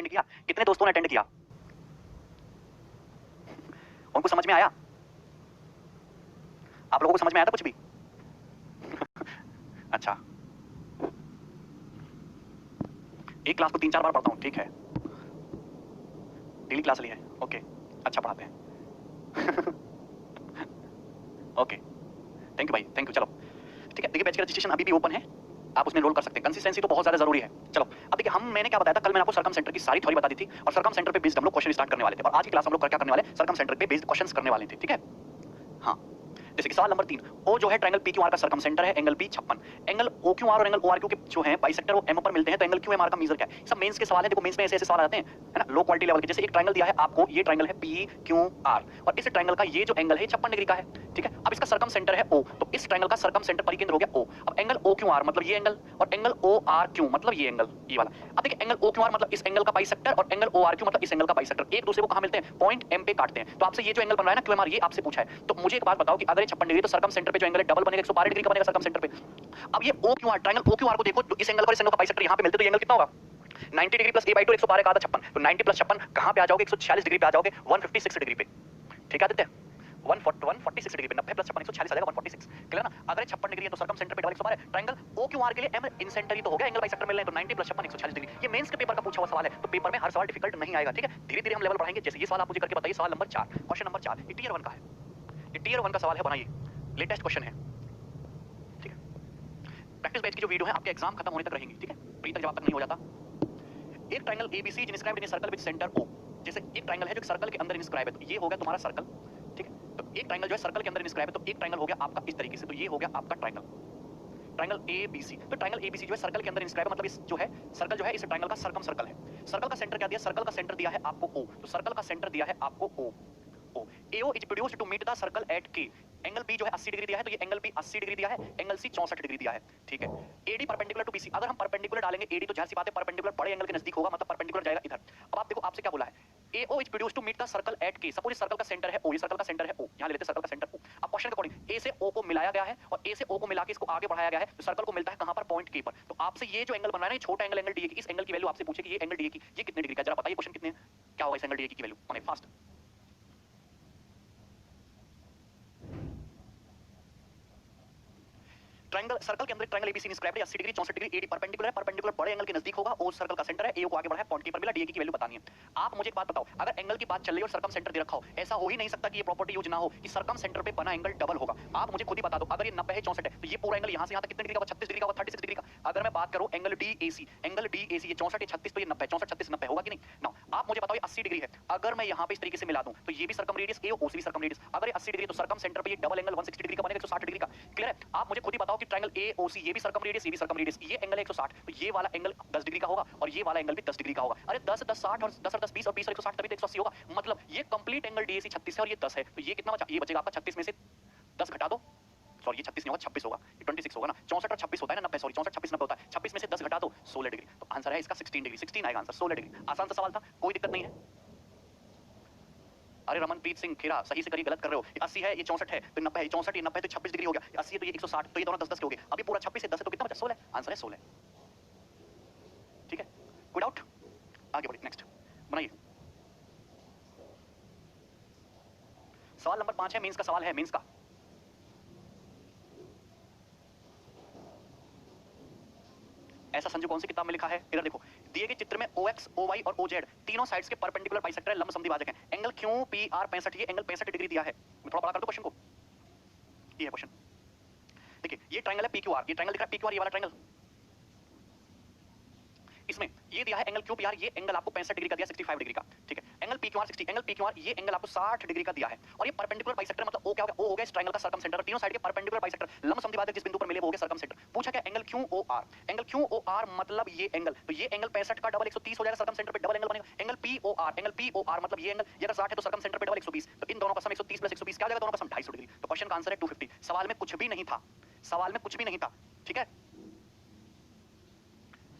Attend किया? कितने दोस्तों ने अटेंड किया? उनको समझ में आया? आप लोगों को समझ में आया था कुछ भी? अच्छा, एक क्लास को 3-4 बार पढ़ता हूँ, ठीक है। डेली क्लास ली है, ओके, अच्छा पढ़ाते हैं। ओके, थैंक यू भाई, थैंक यू। चलो ठीक है, देखिए बैच का रजिस्ट्रेशन अभी भी ओपन है, आप उसमें एनरोल कर सकते हैं। कंसिस्टेंसी तो बहुत ज्यादा जरूरी है। चलो अब देखिए, हम मैंने क्या बताया था कल, मैंने आपको सरकम सेंटर की सारी थ्योरी बता दी थी और सरकम सेंटर पे बेस्ड हम लोग क्वेश्चन स्टार्ट करने वाले थे। और आज की क्लास हम लोग क्या करने वाले, सरकम सेंटर पे बेस्ड क्वेश्चंस करने वाले थे, ठीक है। हाँ, जैसे कि सवाल नंबर 3, ओ जो है ट्रायंगल PQR का सरकम सेंटर है, एंगल बी 56, एंगल OQR और एंगल ORQ के जो है बाइसेक्टर वो M पर मिलते हैं, तो एंगल QMR का मेजर क्या है? सब मेंस के सवाल है। देखो मेंस में ऐसे ऐसे सवाल आते हैं, है ना, लो क्वालिटी लेवल के। जैसे एक ट्रायंगल दिया है आपको, ये ट्रायंगल है PQR और इस ट्रायंगल का ये जो एंगल है 56 डिग्री का है, ठीक है। अब इसका सरकम सेंटर है O, तो इस ट्रायंगल का सरकम सेंटर परिकेंद्र हो गया O। अब एंगल OQR मतलब ये एंगल और एंगल ORQ मतलब ये एंगल, ये वाला। अब देखिए एंगल OQR मतलब इस एंगल का बाइसेक्टर और एंगल ORQ मतलब इस एंगल का बाइसेक्टर एक दूसरे को कहां मिलते हैं? पॉइंट M पे काटते हैं। तो आपसे ये जो एंगल बन रहा है ना QMR, ये आपसे पूछा है। तो मुझे एक बात बताओ कि अगर ये 56 डिग्री, तो सरकम सेंटर पे जो एंगल है डबल बनेगा, 112 डिग्री का बनेगा सरकम सेंटर पे। अब ये OQR ट्रायंगल OQR को देखो, तो इस एंगल पर इस एंगल का बाइसेक्टर यहां पे मिलते, तो ये एंगल कितना होगा? 90 डिग्री प्लस a/2 112 का आधा 56, तो 90 प्लस 56 कहां पे आ जाओगे? 146 डिग्री पे आ जाओगे, 156 डिग्री पे, ठीक है आदित्य। 146 डिग्री पे 90 प्लस 56 146 आ जाएगा, 146, क्लियर ना। अगर 56 डिग्री है तो सरकम सेंटर पे डबल 112 है। ट्रायंगल OQR के लिए M इंसेंटर ही तो हो गया, एंगल बाइसेक्टर मिल रहे हैं, तो 90 प्लस 56 146 डिग्री। ये मेंस के पेपर का पूछा हुआ सवाल है, तो पेपर में हर सवाल डिफिकल्ट नहीं आएगा, ठीक है। धीरे-धीरे हम लेवल बढ़ाएंगे। जैसे ये सवाल आप मुझे करके बताइए, सवाल नंबर 4, क्वेश्चन नंबर 4, ये टियर 1 का है, ये टियर 1 का सवाल है, बनाइए, लेटेस्ट क्वेश्चन है, ठीक है। प्रैक्टिस बैच की जो वीडियो है आपके एग्जाम खत्म होने तक रहेंगी, ठीक है, प्री तक जवाब तक नहीं हो जाता। एक triangle ABC is inscribed in a circle with centre O। जैसे एक ट्रायंगल है जो सर्कल के अंदर इंस्क्राइब है, तो ये हो गया तुम्हारा सर्कल, ठीक है। तो एक ट्रायंगल जो है सर्कल के अंदर इंस्क्राइब है, तो एक ट्रायंगल हो गया आपका इस तरीके से, तो ये हो गया आपका ट्रायंगल, ट्रायंगल ABC। तो ट्रायंगल ABC जो है सर्कल के अंदर इंस्क्राइब है, मतलब इस जो है सर्कल जो है इस ट्रायंगल का सरकम सर्कल है। सर्कल का सेंटर क्या दिया? सर्कल का सेंटर दिया है आपको O, तो सर्कल का सेंटर दिया है आपको O। AO is produced to meet the circle at K। Angle B जो है 80 डिग्री दिया है, तो ये एंगल B 80 डिग्री दिया है, एंगल C 64 डिग्री दिया है, ठीक है। AD परपेंडिकुलर टू BC, अगर हम परपेंडिकुलर डालेंगे AD, तो जाहिर सी बात है परपेंडिकुलर बड़े एंगल के नजदीक होगा, मतलब परपेंडिकुलर जाएगा इधर। अब आप देखो आपसे क्या बोला है, AO is produced to meet the circle at K। Suppose इस सर्कल का सेंटर है O, ये सर्कल का सेंटर है O, यहां ले लेते हैं सर्कल का सेंटर O। अब क्वेश्चन के अकॉर्डिंग A से O को मिलाया गया है और A से O को मिला के इसको आगे बढ़ाया गया है, तो सर्कल को मिलता है कहां पर? पॉइंट K पर। तो आपसे ये जो एंगल बन रहा है ना, छोटा एंगल, एंगल DA की, इस एंगल की वैल्यू आपसे पूछे कि ये एंगल DA की ये कितने डिग्री का, जरा बताइए क्वेश्चन कितने क्या होगा इस एंगल DA की वैल्यू, माने फास्ट। ट्रायंगल सर्कल के अंदर ट्रायंगल ABC इंस्क्राइब्ड है, 80 डिग्री 64 डिग्री, AD परपेंडिकुलर है, परपेंडिकुलर बड़े एंगल के नजदीक होगा, O सर्कल का सेंटर है, AO को आगे बढ़ा है, पॉइंट K पर मिला, DA की वैल्यू बतानी है। आप मुझे एक बात बताओ, अगर एंगल की बात चल रही है और सरकम सेंटर दे रखा हो, ऐसा हो ही नहीं सकता कि ये प्रॉपर्टी यूज ना हो कि सरकम सेंटर पे बना एंगल डबल होगा। आप मुझे खुद ही बता दो, अगर ये 90 है 64 है, तो ये पूरा एंगल यहां से यहां तक कितने डिग्री का होगा? 36 डिग्री का होगा, 36 डिग्री का। अगर मैं बात करूं एंगल DAC, एंगल DAC ये 64 ये 36, तो ये 90 64 36 90 होगा कि नहीं? ना। आप मुझे बताओ ये 80 डिग्री है, अगर मैं यहां पे इस तरीके से मिला दूं, तो ये भी सरकम रेडियस A और O से भी सरकम रेडियस, अगर ये 80 डिग्री, तो सरकम सेंटर पे ये डबल एंगल 160 डिग्री का बनेगा, 160 डिग्री का, क्लियर है। आप मुझे खुद ही बताओ कि ट्रायंगल AOC ये भी सरकम रेडियस, ये भी सरकम रेडियस, ये एंगल है 160, तो ये वाला एंगल 10 डिग्री का होगा और ये वाला एंगल भी 10 डिग्री का होगा। अरे 10 10 60 और 10 और 10 20 और 20 और 160 तभी तो 180 होगा। मतलब ये कंप्लीट एंगल DAC 36 है और ये 10 है, तो ये कितना बचा? ये बचेगा आपका 36 में से 10 घटा दो, सॉरी ये 36 नहीं होगा 26 होगा, ये 26 होगा ना, 64 और 26 होता है ना, 90 सॉरी 64 26 90 होता है, 26 में से 10 घटा दो 16 डिग्री, तो आंसर है इसका 16 डिग्री, 16 आएगा आंसर, 16 डिग्री। आसान सा सवाल था, कोई दिक्कत नहीं है। अरे रमनप्रीत सिंह खेरा सही से करिए, गलत कर रहे हो। ये 80 है, ये 64 है, तो 90 है, 64 ये 90 है, तो 26 डिग्री हो गया। ये 80 है तो ये 160, तो ये दोनों 10 10 के हो गए। अभी पूरा 26 से 10 है तो कितना बचा? 16, आंसर है 16, ठीक है। कोई डाउट? आगे बढ़िए, नेक्स्ट बनाइए। सवाल नंबर 5 है, मेंस का सवाल है, मेंस का। ऐसा संजू कौन सी किताब में लिखा है? इधर देखो, दिए गए चित्र में OX, OY और OZ तीनों साइड्स के परपेंडिकुलर बाइसेक्टर है, लंब समद्विभाजक है। एंगल QPR 65, ये एंगल 65 डिग्री दिया है। मैं थोड़ा बड़ा कर दूं क्वेश्चन को, ये है क्वेश्चन। देखिए ये ट्रायंगल है PQR, ये ट्रायंगल दिख रहा है PQR, ये वाला ट्रायंगल, इसमें ये दिया है एंगल QPR, ये एंगल आपको 65 डिग्री का दिया, 65 डिग्री का, ठीक है। एंगल PQR 60, एंगल PQR ये एंगल आपको 60 डिग्री का दिया है और ये परपेंडिकुलर बाइसेक्टर, मतलब O क्या हो गया? O हो गया इस ट्रायंगल का सरकम सेंटर, तीनों साइड के परपेंडिकुलर बाइसेक्टर, लंब समद्विभाजक जिस बिंदु पर मिले वो हो गया सरकम सेंटर। पूछा क्या? एंगल QOR, एंगल QOR मतलब ये एंगल, तो ये एंगल 65 का डबल 130 हो जाएगा, सरकम सेंटर पे डबल एंगल बनेगा। एंगल POR, एंगल POR मतलब ये एंगल, ये अगर 60 है तो सरकम सेंटर पे डबल 120, तो इन दोनों का सम 130 प्लस 120 क्या हो जाएगा? दोनों का सम 250 डिग्री। तो क्वेश्चन का आंसर है 250। सवाल में कुछ भी नहीं था, सवाल में कुछ भी नहीं था, ठीक है।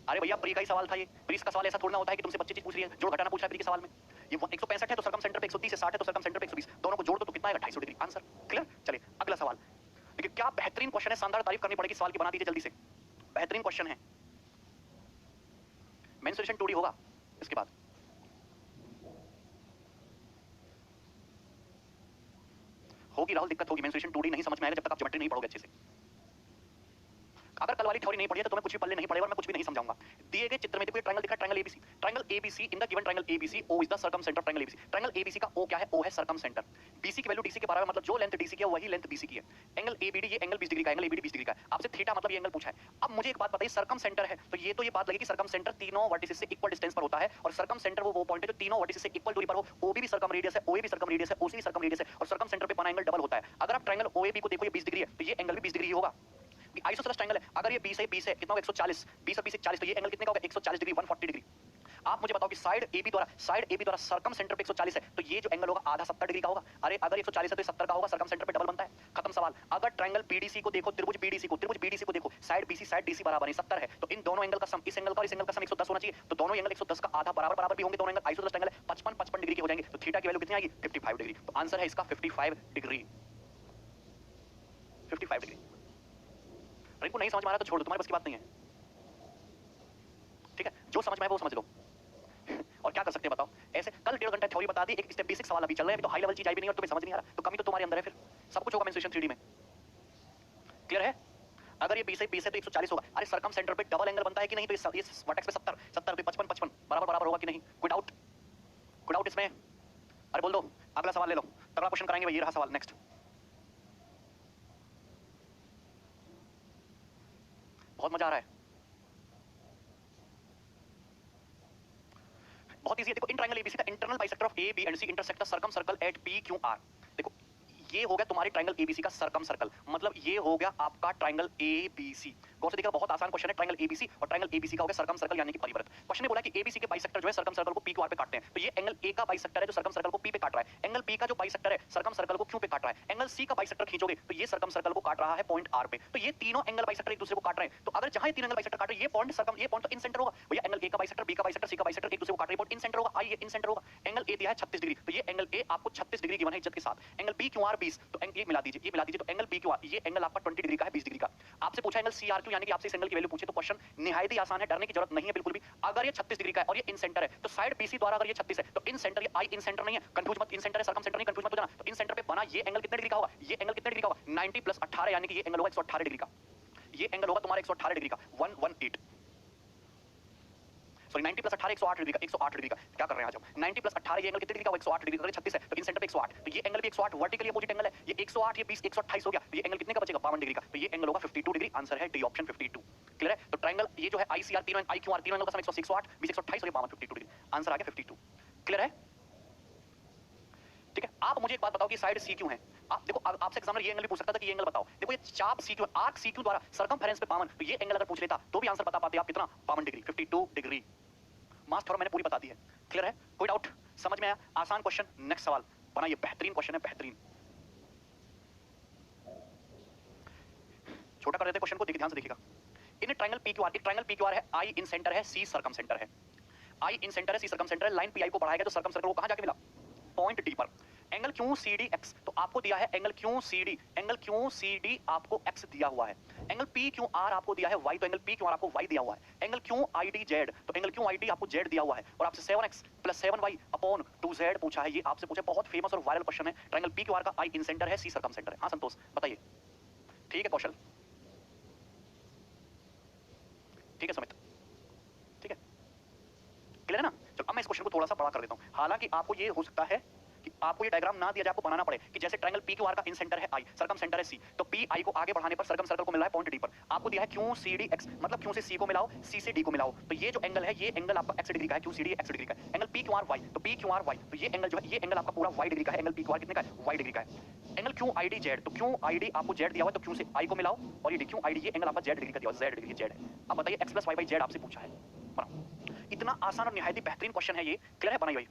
अरे भैया प्री का ही सवाल था ये, प्री का सवाल ऐसा थोड़ा होता है कि तुमसे बच्चे चीज पूछ रही है, जोड़ घटाना पूछा है प्री के सवाल में। ये 165 है तो सरकम सेंटर पे 130 है, 60 है तो सरकम सेंटर पे 120, दोनों को जोड़ दो तो कितना आएगा? 250 डिग्री, आंसर क्लियर। चलिए अगला सवाल देखिए, क्या बेहतरीन क्वेश्चन है, शानदार तारीफ करनी पड़ेगी सवाल की, बना दीजिए जल्दी से, बेहतरीन क्वेश्चन है। मेंसुरेशन 2D होगा इसके बाद, होगी राहुल, दिक्कत होगी, मेंस्ट्रुएशन 2D नहीं समझ में आएगा जब तक आप ज्योमेट्री नहीं पढ़ोगे अच्छे से। अगर कल वाली थ्योरी नहीं पढ़ी है तो तुम्हें कुछ भी पल्ले नहीं पड़ेगा और मैं कुछ भी नहीं समझाऊंगा। दिए गए चित्र में देखो ट्रायंगल दिखा, triangle ABC, triangle ABC in the given triangle ABC, O is the circumcentre of triangle ABC. Triangle ABC का ओ क्या है? ओ है सर्कम सेंटर। बीसी की वैल्यू डीसी के बराबर, मतलब जो लेंथ डीसी की है वही लेंथ बीसी की है। एंगल एबीडी, ये एंगल 20 डिग्री का, एंगल एबीडी 20 डिग्री का है। आपसे थीटा मतलब ये एंगल पूछा है। अब मुझे एक बात बताइए, सर्कम सेंटर है तो ये बात लगी कि सर्कम सेंटर तीनों वर्टिसेस से इक्वल डिस्टेंस पर होता है, और सर्कम सेंटर वो पॉइंट है जो तीनों वर्टिसेस से इक्वल दूरी पर हो। ओबी भी सर्कम रेडियस है, ओए भी सर्कम रेडियस है, ओसी भी सर्कम रेडियस है, और सर्कम सेंटर पे बना एंगल डबल होता है। अगर आप ट्रायंगल ओएबी को देखो, ये 20 डिग्री है तो ये एंगल भी 20 डिग्री होगा। आइसोसेलेस ट्रायंगल है, अगर ये 20 है कितना होगा? 140, 20 और 20 40, तो ये एंगल कितने का होगा? 140 डिग्री, 140 डिग्री। आप मुझे बताओ कि साइड एबी द्वारा सर्कम सेंटर पे 140 है तो ये जो एंगल होगा आधा 70 डिग्री का होगा। अरे अगर 140 है तो 70 का होगा, सर्कम सेंटर पे डबल बनता है, खत्म सवाल। अगर ट्रायंगल बीडीसी को देखो, त्रिभुज बीडीसी को देखो, साइड बीसी साइड डीसी बराबर है 70 है, तो इन दोनों एंगल का सम, इस एंगल का और इस एंगल का सम 110 होना चाहिए, तो दोनों एंगल 110 का आधा बराबर भी होंगे। दोनों एंगल आइसोसेलेस ट्रायंगल है, 55 डिग्री के हो जाएंगे, तो थीटा की वैल्यू कितनी आएगी? 55 डिग्री। तो आंसर है इसका 55 डिग्री, 55 डिग्री। को नहीं समझ में आ रहा तो छोड़ दो, तुम्हारे बस की बात नहीं है, ठीक है? जो समझ में आए वो समझ लो। और क्या कर सकते हैं बताओ? ऐसे कल 1.5 घंटा थ्योरी बता दी, एक स्टेप बेसिक सवाल अभी चल रहे हैं, अभी तो हाई लेवल चीज आई भी नहीं और तुम्हें समझ नहीं आ रहा, तो कमी तो तुम्हारे अंदर है, फिर सब कुछ होगा मेंस्ट्रुएशन 3D में। क्लियर है? अगर ये 20 है तो 140 होगा। अरे सर्कम सेंटर पे डबल एंगल बनता है कि नहीं? तो ये वर्टेक्स पे 70 पे 55 बराबर होगा कि नहीं? कोई डाउट इसमें? अरे बोल दो, अगला सवाल ले लो, तगड़ा क्वेश्चन कराएंगे भाई। ये रहा सवाल, नेक्स्ट। बहुत मजा आ रहा है, बहुत इजी है। देखो in triangle ABC the internal bisector of A B and C intersect the circumcircle at P Q R. देखो ये हो गया तुम्हारे ट्रायंगल एबीसी का सर्कम सर्कल, मतलब ये हो गया आपका ट्रायंगल एबीसी। गौर से देखिए, बहुत आसान क्वेश्चन है। ट्रायंगल एबीसी और ट्रायंगल एबीसी का हो गया सर्कम सर्कल यानी कि परिवृत्त। क्वेश्चन ने बोला कि एबीसी के बाइसेक्टर जो है सर्कम सर्कल को पी क्यू आर पे काटते हैं, तो ये एंगल ए का बाइसेक्टर है जो सर्कम सर्कल को पी पे काट रहा है, एंगल बी का जो बाइसेक्टर है सर्कम सर्कल को क्यू पे काट रहा है, एंगल सी का बाइसेक्टर खींचोगे तो ये सर्कम सर्कल को काट रहा है पॉइंट आर पे। तो ये तीनों एंगल बाइसेक्टर एक दूसरे को काट रहे हैं, तो अगर जहां ये तीन एंगल बाइसेक्टर काट रहे हैं, ये पॉइंट तो इन सेंटर होगा भैया। एंगल ए का बाइसेक्टर, बी का बाइसेक्टर, सी का बाइसेक्टर एक दूसरे को काट रहे हैं, पॉइंट इन सेंटर होगा, आई ये इन सेंटर होगा। एंगल ए दिया है 36 डिग्री, तो ये एंगल ए आपको 36 डिग्री गिवन है इज्जत के साथ। एंगल बी क्यू आर 20, तो ये मिला दीजिए, तो एंगल बी क्यू आर ये एंगल आपका 20 डिग्री का है, 20 डिग्री का। आपसे पूछा एंगल सी आर क्यू यानी कि आपसे इस एंगल की वैल्यू पूछे, तो क्वेश्चन निहायत ही आसान है, डरने की जरूरत नहीं है बिल्कुल भी। अगर ये 36 डिग्री का है और ये इन सेंटर है, तो साइड बीसी द्वारा अगर ये 36 है तो इन सेंटर, ये आई इन सेंटर नहीं है, कंफ्यूज मत, इन सेंटर है सर्कम सेंटर नहीं, कंफ्यूज मत हो जाना। तो इन सेंटर पे बना ये एंगल कितने डिग्री का होगा? ये एंगल कितने डिग्री का होगा? 90 प्लस 18 यानी कि ये एंगल होगा 118 डिग्री का। ये एंगल होगा तुम्हारा 118 डिग्री का, 118, सॉरी 90 प्लस 18 108 डिग्री का, 108 डिग्री का। क्या कर रहे हैं आज हम? 90 प्लस 18 ये एंगल कितने डिग्री का? 108 डिग्री का। 36 है तो इन सेंटर पे 108, तो ये एंगल भी 108 वर्टिकली अपोजिट एंगल है। ये 108, ये 20, 128 हो गया, तो ये एंगल कितने का बचेगा? 52 डिग्री का, तो ये एंगल होगा 52 डिग्री। आंसर है डी ऑप्शन 52। क्लियर है? तो ट्रायंगल ये जो है आईसीआर तीनों, आई क्यू आर तीनों एंगल का सम 108, 20, 128 और ये 52, 52 डिग्री। आंसर आ गया 52। क्लियर है? ठीक है, आप मुझे एक बात बताओ कि साइड सी क्यू है। आप देखो, आपसे एग्जामिनर ये एंगल भी पूछ सकता था कि ये एंगल बताओ। देखो ये चाप C Q, arc C Q द्वारा सरकमफेरेंस पे 52, तो ये एंगल अगर पूछ लेता तो भी आंसर बता पाते आप कितना? 52 डिग्री, 52 डिग्री। मास थ्योरम मैंने पूरी बता दी है। क्लियर है? कोई डाउट? समझ में आया? आसान क्वेश्चन। नेक्स्ट सवाल बना, ये बेहतरीन क्वेश्चन है, बेहतरीन। छोटा कर देते क्वेश्चन को, देखिए ध्यान से देखिएगा। In triangle P Q are, एक ट्रायंगल पी क्यू आर है, आई इन सेंटर है, सी सर्कम सेंटर है। आई इन सेंटर है, सी सर्कम सेंटर है। लाइन पी आई को बढ़ाएगा तो सर्कम सर्कल को कहां जाके मिला? पॉइंट डी पर। Angle Q C D X, तो आपको दिया है एंगल क्यू सी डी आपको एक्स दिया हुआ है। एंगल पी क्यू आर आपको दिया है वाई, तो एंगल पी क्यू आर आपको वाई दिया हुआ है। Angle Q I D Z, तो एंगल क्यू आई डी आपको जेड दिया हुआ है, और आपसे 7x plus 7y upon 2z पूछा है। ये आपसे पूछा, बहुत फेमस और वायरल क्वेश्चन है। ट्रायंगल पी क्यू आर का आई इन सेंटर है, सी सर्कम सेंटर है। हाँ संतोष बताइए। ठीक है कौशल, ठीक है सुमित, ठीक है क्लियर है ना? चलो अब मैं इस क्वेश्चन को थोड़ा सा बड़ा कर देता हूं। हालांकि आपको ये हो सकता है कि आपको ये डायग्राम ना दिया जाए, आपको बनाना पड़े कि जैसे ट्रायंगल पी क्यू आर का इन सेंटर है आई, सर्कम सेंटर है सी, तो पी आई को आगे बढ़ाने पर सर्कम सर्कल को मिला है पॉइंट डी पर। आपको दिया है क्यू सी डी एक्स, मतलब क्यू से सी को मिलाओ, सी से डी को मिलाओ, तो ये जो एंगल है ये एंगल आपका एक्स डिग्री का है, Q C D X degree का है। Angle P Q R Y, तो पी क्यू आर वाई, तो ये एंगल जो है ये एंगल आपका पूरा वाई डिग्री का है। एंगल पी क्यू आर कितने का है? वाई डिग्री का है। Angle Q I D Z, तो क्यू आई डी आपको जेड दिया हुआ है, तो क्यू से आई को मिलाओ, और ये क्यू आई डी ये एंगल आपका जेड डिग्री का दिया हुआ है, जेड डिग्री जेड है। अब बताइए X plus Y by Z आपसे पूछा है, बनाओ। इतना आसान और निहायत बेहतरीन क्वेश्चन है ये। क्लियर है? बनाइए भाई।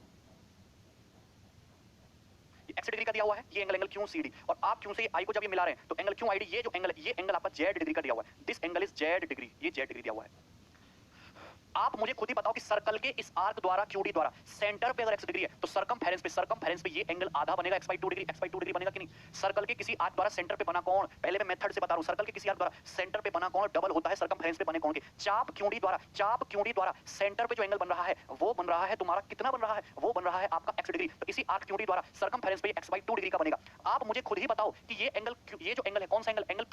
एक्स डिग्री का दिया हुआ है, ये एंगल क्यू सी डी, और आप क्यू से आई को जब ये मिला रहे हैं तो एंगल क्यू आई डी, ये जो एंगल है ये एंगल आपका जेड डिग्री का दिया हुआ है। This angle is Z degree, ये जेड डिग्री दिया हुआ है। आप मुझे खुद ही बताओ कि सर्कल के इस आर्क द्वारा क्यूडी द्वारा सेंटर पे अगर x डिग्री है तो सरकमफेरेंस पे ये एंगल आधा बनेगा x/2 डिग्री बनेगा कि नहीं? सर्कल के किसी आर्क द्वारा सेंटर पे बना कोण, पहले मैं मेथड से बता रहा हूं, सर्कल के किसी आर्क द्वारा सेंटर पे बना कोण डबल होता है सरकमफेरेंस पे बने कोण के। चाप क्यूडी द्वारा सेंटर पे जो एंगल बन रहा है वो बन रहा है तुम्हारा कितना बन रहा है? वो बन रहा है आपका x डिग्री। तो इसी आर्क क्यूडी द्वारा सरकमफेरेंस पे x/2 डिग्री का बनेगा। आप मुझे खुद ही बताओ कि ये जो एंगल है कौन सा angle? Angle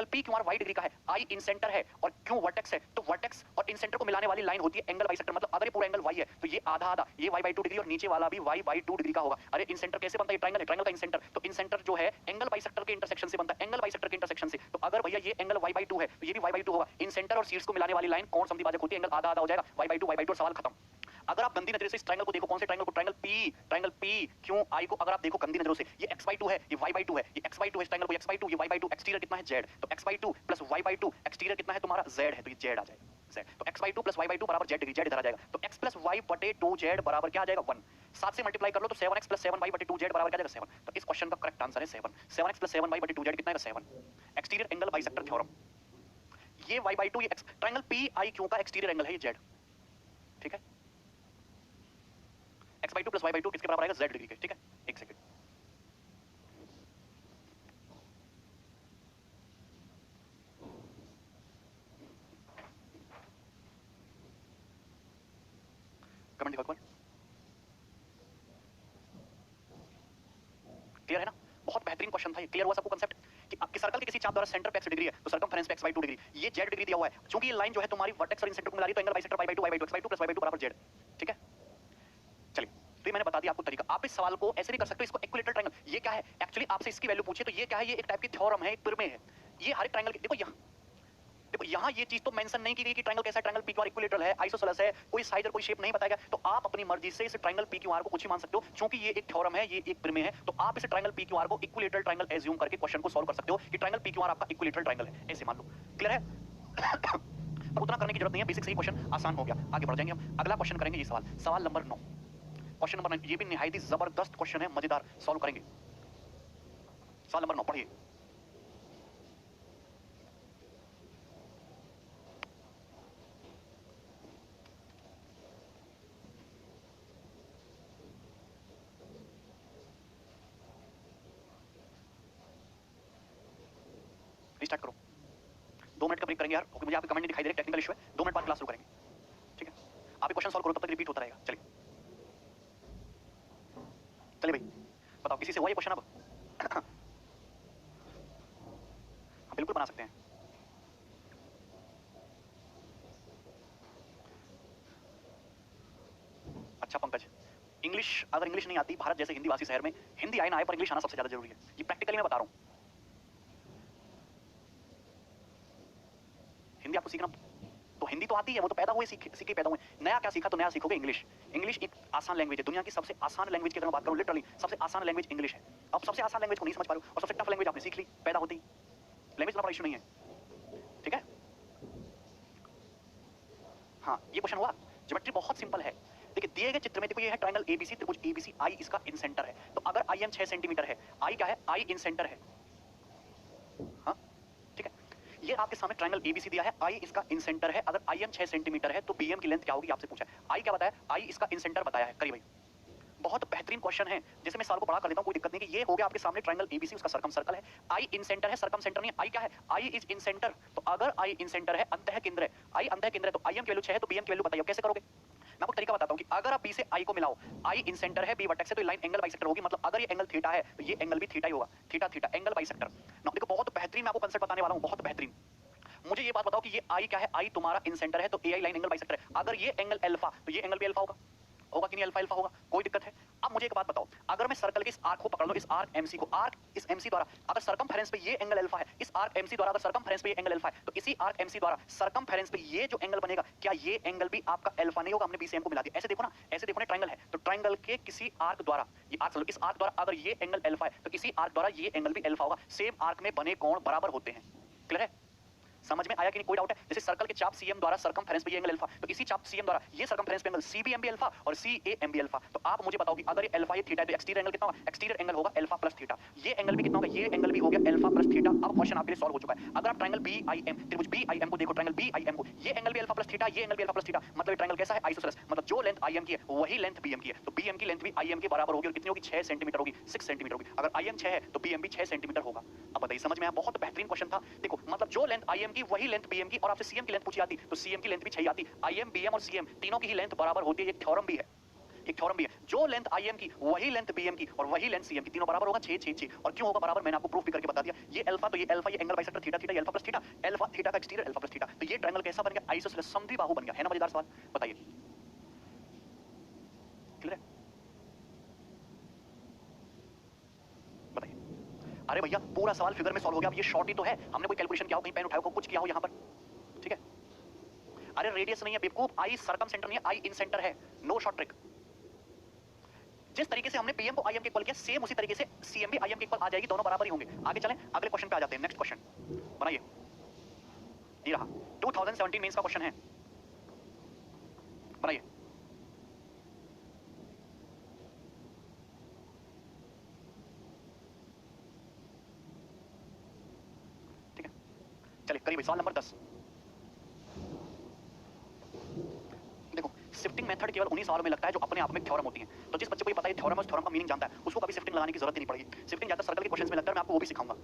PQR y degree का है, I इन सेंटर है और Q वर्टेक्स है। तो वर्टेक्स और इन सेंटर को मिलाने वाली लाइन होती है एंगल बाइसेक्टर। मतलब अगर ये पूरा एंगल y है तो ये आधा ये y/2 डिग्री और नीचे वाला भी y/2 डिग्री का होगा। अरे इन सेंटर कैसे बनता है? ट्रायंगल है, ट्रायंगल का इन सेंटर। तो इन सेंटर जो है एंगल बाइसेक्टर के इंटरसेक्शन से बनता है, एंगल बाइसेक्टर के इंटरसेक्शन से। तो अगर भैया ये एंगल y/2 है तो ये भी y/2 होगा। इन सेंटर और शीर्ष को मिलाने वाली लाइन कौन समद्विभाजक होती है? एंगल आधा हो जाएगा, y/2 सवाल खत्म। अगर आप गंदी नजर से इस ट्रायंगल को देखो, कौन से ट्रायंगल को? ट्रायंगल P Q I को अगर आप देखो गंदी नजरों से, ये x/2 है, ये y/2 है, ये x/2 है, इस ट्रायंगल को x/2, ये y/2, एक्सटीरियर कितना है? z। तो x/2 प्लस y/2, एक्सटीरियर कितना है तुम्हारा? z है, तो ये z आ जाएगा, z। तो x/2 प्लस y/2 बराबर z डिग्री, z इधर आ जाएगा। तो x प्लस y बटे 2z बराबर क्या आ जाएगा? 1। 7 से मल्टीप्लाई कर लो तो 7x प्लस 7y बटे 2z बराबर क्या आ जाएगा? 7। तो इस क्वेश्चन का करेक्ट आंसर है 7। 7x प्लस 7y बटे 2z कितना है? 7। Exterior angle bisector theorem. ये y/2 ये ट्रायंगल PIQ का एक्सटीरियर एंगल है, ये z। ठीक है, x/2 प्लस y/2 किसके बराबर आएगा? z डिग्री के। ठीक है, एक सेकंड। कमेंट दिखाओ एक बार। क्लियर है ना? बहुत बेहतरीन क्वेश्चन था ये। क्लियर हुआ सबको कांसेप्ट कि आपके सर्कल के किसी चाप द्वारा सेंटर पे x डिग्री है तो सरकमफेरेंस पे x/2 डिग्री, ये z डिग्री दिया हुआ है। क्योंकि ये लाइन जो है तुम्हारी वर्टेक्स और इन सेंटर को मिला रही है तो angle bisector y/2 x/2 plus y/2 बराबर z। ठीक है, चलिए तो ये मैंने बता दिया आपको तरीका। आप इस सवाल को ऐसे नहीं कर सकते, इसको इक्विलेटरल ट्रायंगल। ये क्या है एक्चुअली? आपसे इसकी वैल्यू पूछे तो ये क्या है? ये एक टाइप की थ्योरम है, एक प्रमेय है। ये हर एक ट्रायंगल की, देखो यहाँ ये चीज तो मेंशन नहीं की गई कि ट्रायंगल कैसा है, ट्रायंगल PQR इक्विलेटरल है, आइसोसेलेस है, कोई साइज और कोई शेप नहीं बताया गया। तो आप अपनी मर्जी से इस ट्रायंगल PQR को कुछ ही मान सकते हो। क्योंकि ये एक थ्योरम है, ये एक प्रमेय है, तो आप इस ट्रायंगल PQR को इक्विलेटरल ट्रायंगल एज्यूम करके क्वेश्चन को सॉल्व कर सकते हो कि ट्रायंगल PQR आपका इक्विलेटरल ट्रायंगल है, ऐसे मान लो। क्लियर है? अब उतना करने की जरूरत नहीं है, बेसिक से ही क्वेश्चन आसान हो गया। आगे बढ़ जाएंगे हम, अगला क्वेश्चन करेंगे। ये सवाल नंबर 9, क्वेश्चन नंबर 9। ये भी निहायत ही जबरदस्त क्वेश्चन है, मजेदार, सॉल्व करेंगे। सवाल नंबर 9 पढ़िए। रिस्टार्ट करो। 2 मिनट का ब्रेक करेंगे यार, क्योंकि मुझे आपके कमेंट नहीं दिखाई दे रहे, टेक्निकल इशू है। 2 मिनट बाद क्लास शुरू करेंगे। ठीक है, आप क्वेश्चन सॉल्व करो, तब तक रिपीट होता रहेगा। चलिए चलिए भाई बताओ, किसी से हुआ ये क्वेश्चन? अब हम बिल्कुल बना सकते हैं। अच्छा पंकज, अगर इंग्लिश नहीं आती भारत जैसे हिंदी भाषी शहर में, हिंदी आए ना आए पर इंग्लिश आना सबसे ज्यादा जरूरी है। ये प्रैक्टिकली मैं बता रहा हूं। हिंदी आपको सीखना तो हिंदी तो आती है, वो तो पैदा हुए सीखे पैदा हुए। नया क्या सीखा? तो नया सीखोगे इंग्लिश। इंग्लिश एक आसान लैंग्वेज है, दुनिया की सबसे आसान लैंग्वेज की अगर मैं बात करूं, लिटरली सबसे आसान लैंग्वेज इंग्लिश है। अब सबसे आसान लैंग्वेज को नहीं समझ पा रहे हो और सबसे टफ लैंग्वेज आपने सीख ली पैदा होते ही। लैंग्वेज का बड़ा इशू नहीं है। ठीक है, हाँ ये क्वेश्चन हुआ। ज्योमेट्री बहुत सिंपल है। देखिए दिए गए चित्र में देखो, ये है ट्रायंगल ABC, त्रिभुज ABC, I इसका इन सेंटर है। तो अगर IM 6 सेंटीमीटर है, I क्या है? I इन सेंटर है। हाँ ठीक है, ये आपके सामने ट्रायंगल ABC दिया है, I इसका इन सेंटर है। अगर IM 6 सेंटीमीटर है तो BM की लेंथ क्या होगी आपसे पूछा है। I क्या बताया? I इसका इन सेंटर बताया है। करिए भाई, बहुत बेहतरीन क्वेश्चन है, जैसे मैं सवाल को बड़ा कर देता हूं, कोई दिक्कत नहीं कि ये हो गया आपके सामने ट्रायंगल ABC, उसका सर्कम सर्कल है। I इन सेंटर है, सर्कम सेंटर नहीं। I क्या है? I is in centre. तो अगर I इन सेंटर है, अंतः केंद्र है, I अंतः केंद्र है, तो IM की वैल्यू 6 है, तो BM की वैल्यू बताइए कैसे करोगे? मैं आपको तरीका बताता हूं कि अगर आप B से I को मिलाओ, I इन सेंटर है, B वर्टेक्स है, तो लाइन एंगल बाइसेक्टर होगी। मतलब अगर ये एंगल थीटा है तो ये एंगल भी थीटा ही होगा। Theta theta angle bisector. ना देखो बहुत बेहतरीन, मैं आपको कांसेप्ट बताने वाला हूं, बहुत बेहतरीन। मुझे ये बात बताओ कि ये I क्या है? I तुम्हारा इन सेंटर है, तो AI लाइन एंगल बाइसेक्टर है। अगर ये एंगल अल्फा, तो ये एंगल भी अल्फा होगा कि नहीं? अल्फा अल्फा होगा, कोई दिक्कत है? अब मुझे एक बात बताओ, अगर मैं सर्कल के इस आर्क को पकड़ लो, इस आर्क MC को, आर्क इस MC द्वारा अगर सरकमफेरेंस पे ये एंगल अल्फा है, इस आर्क MC द्वारा अगर सरकमफेरेंस पे ये एंगल अल्फा है, तो इसी आर्क MC द्वारा सरकमफेरेंस पे ये जो एंगल बनेगा, क्या ये एंगल भी आपका अल्फा नहीं होगा? हमने B से M को मिला दिया। ऐसे देखो ना, ऐसे देखो ना, ट्रायंगल है तो ट्रायंगल के किसी आर्क द्वारा, ये आर्क इस आर्क द्वारा अगर ये एंगल अल्फा है तो इसी आर्क द्वारा ये एंगल भी अल्फा होगा। सेम आर्क में बने कोण बराबर होते हैं। क्लियर है? समझ में आया कि नहीं, कोई डाउट है? जैसे सर्कल के चाप सीएम द्वारा सरकमफेरेंस पे ये एंगल अल्फा, तो इसी चाप सीएम द्वारा ये सरकमफेरेंस पे एंगल सीबीएम भी अल्फा और सीएएम भी अल्फा। तो आप मुझे बताओ कि अगर ये अल्फा ये थीटा है तो एक्सटीरियर एंगल कितना होगा? एक्सटीरियर एंगल होगा अल्फा प्लस थीटा। ये एंगल भी कितना होगा? ये एंगल भी हो गया अल्फा प्लस थीटा। अब क्वेश्चन आपके लिए सॉल्व हो चुका है। अगर आप ट्रायंगल बीआईएम, त्रिभुज बीआईएम को देखो, ट्रायंगल बीआईएम को, ये एंगल भी अल्फा प्लस थीटा, ये एंगल भी अल्फा प्लस थीटा, मतलब ये ट्रायंगल कैसा है? आइसोसेलेस। मतलब जो लेंथ आईएम की है वही लेंथ बीएम की है, तो बीएम की लेंथ भी आईएम के बराबर होगी और कितनी होगी? 6 सेंटीमीटर होगी, 6 सेंटीमीटर होगी। अगर आईएम 6 है तो बीएम भी 6 सेंटीमीटर होगा। अब बताइए समझ में आया? बहुत बेहतरीन क्वेश्चन था। देखो मतलब जो लेंथ आईएम की वही लेंथ बीएम की, और आपसे सीएम की लेंथ पूछी जाती तो सीएम की लेंथ भी 6 आती। आईएम, बीएम और सीएम तीनों की ही लेंथ बराबर होती है, एक थ्योरम भी है, एक थ्योरम भी है। जो लेंथ आईएम की वही लेंथ बीएम की और वही लेंथ सीएम की, तीनों बराबर होगा 6 6 6। और क्यों होगा बराबर? मैंने आपको प्रूफ भी करके बता दिया। ये अल्फा, तो ये अल्फा, ये एंगल बाइसेक्टर थीटा थीटा, ये alpha plus theta, alpha theta का एक्सटीरियर अल्फा प्लस थीटा, तो ये ट्रायंगल कैसा बन गया? आइसोसेलेस समद्विबाहु बन गया। है ना मजेदार सवाल? बताइए, क्लियर है? बताइए। अरे भैया पूरा सवाल फिगर में सॉल्व हो गया। अब ये शॉर्ट ही तो है, हमने कोई कैलकुलेशन किया हो, कहीं पेन उठाया हो, कुछ किया हो यहां पर, ठीक है? अरे रेडियस नहीं है बेवकूफ, आई सरकम सेंटर नहीं है, आई इन सेंटर है। No short trick. जिस तरीके से हमने पीएम को आईएम के इक्वल किया, सेम उसी तरीके से सीएम भी आईएम के इक्वल आ जाएगी, दोनों बराबर ही होंगे। आगे चलें, अगले क्वेश्चन पे आ जाते हैं। नेक्स्ट क्वेश्चन बनाइए, ये रहा 2017 मेंस का क्वेश्चन है, बनाइए। ठीक है, चलिए करिए सवाल नंबर 10। देखो शिफ्टिंग मेथड केवल उन्हीं सवालों में लगता है जो अपने आप में थ्योरम होती है। तो जिस बच्चे को ये पता है थ्योरम और थ्योरम का मीनिंग जानता है, उसको कभी शिफ्टिंग लगाने की जरूरत ही नहीं पड़ेगी। शिफ्टिंग ज्यादा सर्कल के क्वेश्चंस में लगता है, मैं आपको वो भी सिखाऊंगा।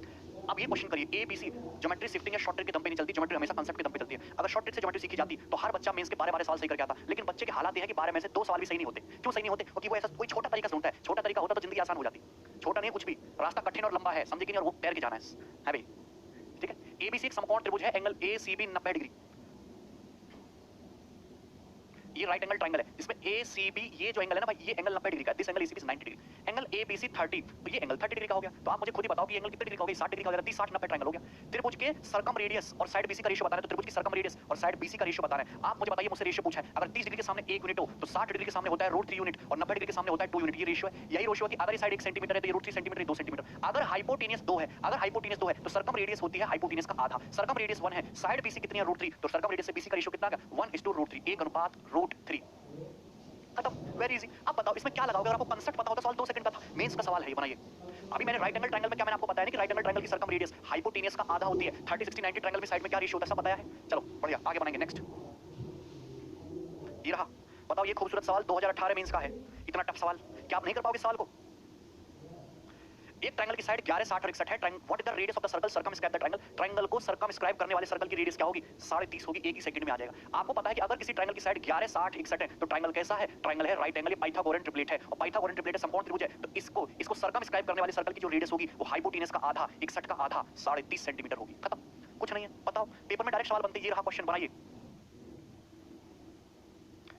अब ये क्वेश्चन करिए, एबीसी ज्योमेट्री शिफ्टिंग या शॉर्ट ट्रिक के दम पे नहीं चलती, ज्योमेट्री हमेशा कांसेप्ट के दम पे चलती है। अगर शॉर्ट ट्रिक से ज्योमेट्री सीखी जाती तो हर बच्चा मेंस के 12 सवाल सही करके आता, लेकिन बच्चे के हालात ये है कि 12 में से 2 सवाल भी सही नहीं होते। क्यों सही नहीं होते? क्योंकि वो ऐसा कोई छोटा तरीका ढूंढता है। छोटा तरीका होता तो जिंदगी आसान हो जाती। छोटा नहीं है कुछ भी, रास्ता कठिन और लंबा है, समझे कि नहीं? और वो तैर के जाना है भाई, ठीक है? एबीसी एक समकोण त्रिभुज है, एंगल एसीबी 90 डिग्री, ये राइट एंगल ट्रायंगल है। इसमें एसीबी ये जो एंगल है ना भाई, ये एंगल 90 डिग्री का है। This angle ACB is 90 degree. Angle ABC 30, तो ये एंगल 30 डिग्री का हो गया। तो आप मुझे खुद ही बताओ कि एंगल कितने डिग्री का हो गया? 60 डिग्री का हो गया। 30 60 90 ट्रायंगल हो गया। त्रिभुज के सरकम रेडियस और साइड बीसी का रेशियो बता रहे हैं, तो त्रिभुज की सरकम रेडियस और साइड बीसी का रेशियो बता रहे हैं। आप मुझे बताइए, मुझसे रेशियो पूछा है, अगर 30 डिग्री के सामने 1 यूनिट हो तो 60 डिग्री के सामने होता है √3 यूनिट और 90 डिग्री के सामने होता है 2 यूनिट। ये रेशियो है। यही रेशियो है कि अगर ये साइड 1 सेंटीमीटर है तो ये √3 सेंटीमीटर 2 सेंटीमीटर। अगर हाइपोटेनियस 2 है, अगर हाइपोटेनियस 2 है तो सरकम रेडियस होती है हाइपोटेनियस का आधा। सरकम रेडियस 1 है, साइड बीसी कितनी है? √3, तो सरकम रेडियस से बीसी का रेशियो कितना आ गया? 1:√3, 1:√3। खत्म, वेरी इजी। अब बताओ इसमें क्या लगाओगे? अगर आपको कंसेप्ट पता होता, सवाल 2 सेकंड का था। मेंस का सवाल है ये, बनाइए। अभी मैंने राइट एंगल ट्रायंगल में क्या मैंने आपको बताया नहीं कि राइट एंगल ट्रायंगल की सरकम रेडियस हाइपोटेनियस का आधा होती है। 30 60 90 ट्रायंगल में साइड में क्या रेशियो होता है सब बताया है। चलो बढ़िया, आगे बनाएंगे। नेक्स्ट ये रहा, बताओ ये खूबसूरत सवाल 2018 मेंस का है। इतना टफ सवाल क्या आप नहीं कर पाओगे सवाल को? एक ट्रायंगल की साइड 11 60 और 61 है। What is the radius of the circle circumscribe the triangle? Triangle को सर्कमस्क्राइब करने वाले सर्कल की रेडियस क्या होगी? 30.5 होगी। एक ही सेकंड में आ जाएगा। आपको पता है कि अगर किसी ट्रायंगल की साइड 11 60 61 है तो ट्रायंगल कैसा है? ट्रायंगल है राइट एंगल, ये पाइथागोरन ट्रिपलेट है, और पाइथागोरन ट्रिपलेट समकोण त्रिभुज है। तो इसको सर्कमस्क्राइब करने वाले सर्कल की जो रेडियस होगी वो हाइपोटेनस का आधा, 61 का आधा, 30.5 सेंटीमीटर होगी। खत्म, कुछ नहीं है। बताओ, पेपर में डायरेक्ट सवाल बनते। ये रहा क्वेश्चन, बनाइए।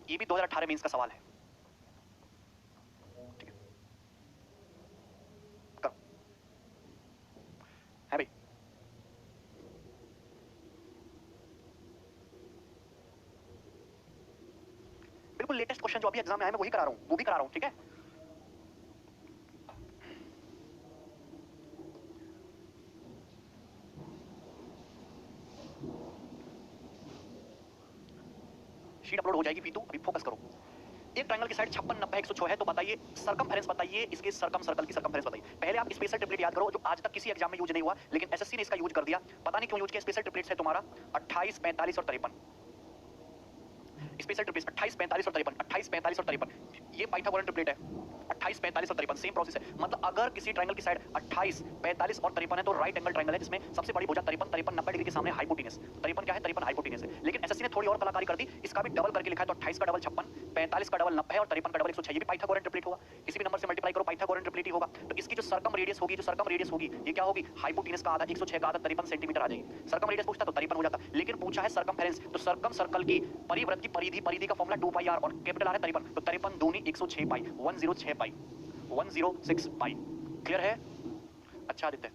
ये भी 2018 मेंस का सवाल है। है भाई, बिल्कुल लेटेस्ट क्वेश्चन जो अभी एग्जाम में आया मैं वही करा रहा हूं, वो भी करा रहा हूं, ठीक है? शीट अपलोड हो जाएगी पीतू, अभी फोकस करो। एक ट्रायंगल की साइड 56 90 106 है, तो बताइए सरकमफेरेंस बताइए, इसके सर्कल की सरकमफेरेंस बताइए। पहले आप स्पेशल ट्रिपलेट याद करो जो आज तक किसी एग्जाम में यूज नहीं हुआ, लेकिन एसएससी ने इसका यूज कर दिया। पता नहीं क्यों यूज किया। स्पेशल ट्रिपलेट्स है तुम्हारा 28 45 और 53। स्पेशल ट्रिपलेट्स 28 45 और 53, 28 45 और 53। ये पाइथागोरन ट्रिपलेट है, 28 45 और 53 सेम प्रोसेस है। मतलब अगर किसी ट्रायंगल की साइड 28 45 और 53 है तो राइट एंगल ट्रायंगल है, जिसमें सबसे बड़ी भुजा 53 53 90 डिग्री के सामने हाइपोटेनस। 53 क्या है? 53 हाइपोटेनस है। लेकिन एसएससी ने थोड़ी और कलाकारी कर दी, इसका भी डबल करके लिखा है। तो 28 का डबल 56, 45 का डबल 90 और 53 का डबल 106। ये भी पाइथागोरन ट्रिपलेट होगा। किसी भी नंबर से मल्टीप्लाई करो, पाइथागोरन ट्रिपलेट ही होगा। तो इसकी जो सर्कम रेडियस होगी, ये क्या होगी? हाइपोटेनस का आधा, 106 का आधा, 53 सेंटीमीटर आ जाएगी। सर्कम रेडियस पूछता तो 53 हो जाता, लेकिन पूछा है सर्कमफेरेंस, तो सर्कम सर्कल की परिवृत्त की परिधि का फॉर्मूला 2 पाई r और कैपिटल आर है 53, तो 53 दूनी 106 पाई, 106 पाई, 106 पाई। क्लियर है? अच्छा आदित्य,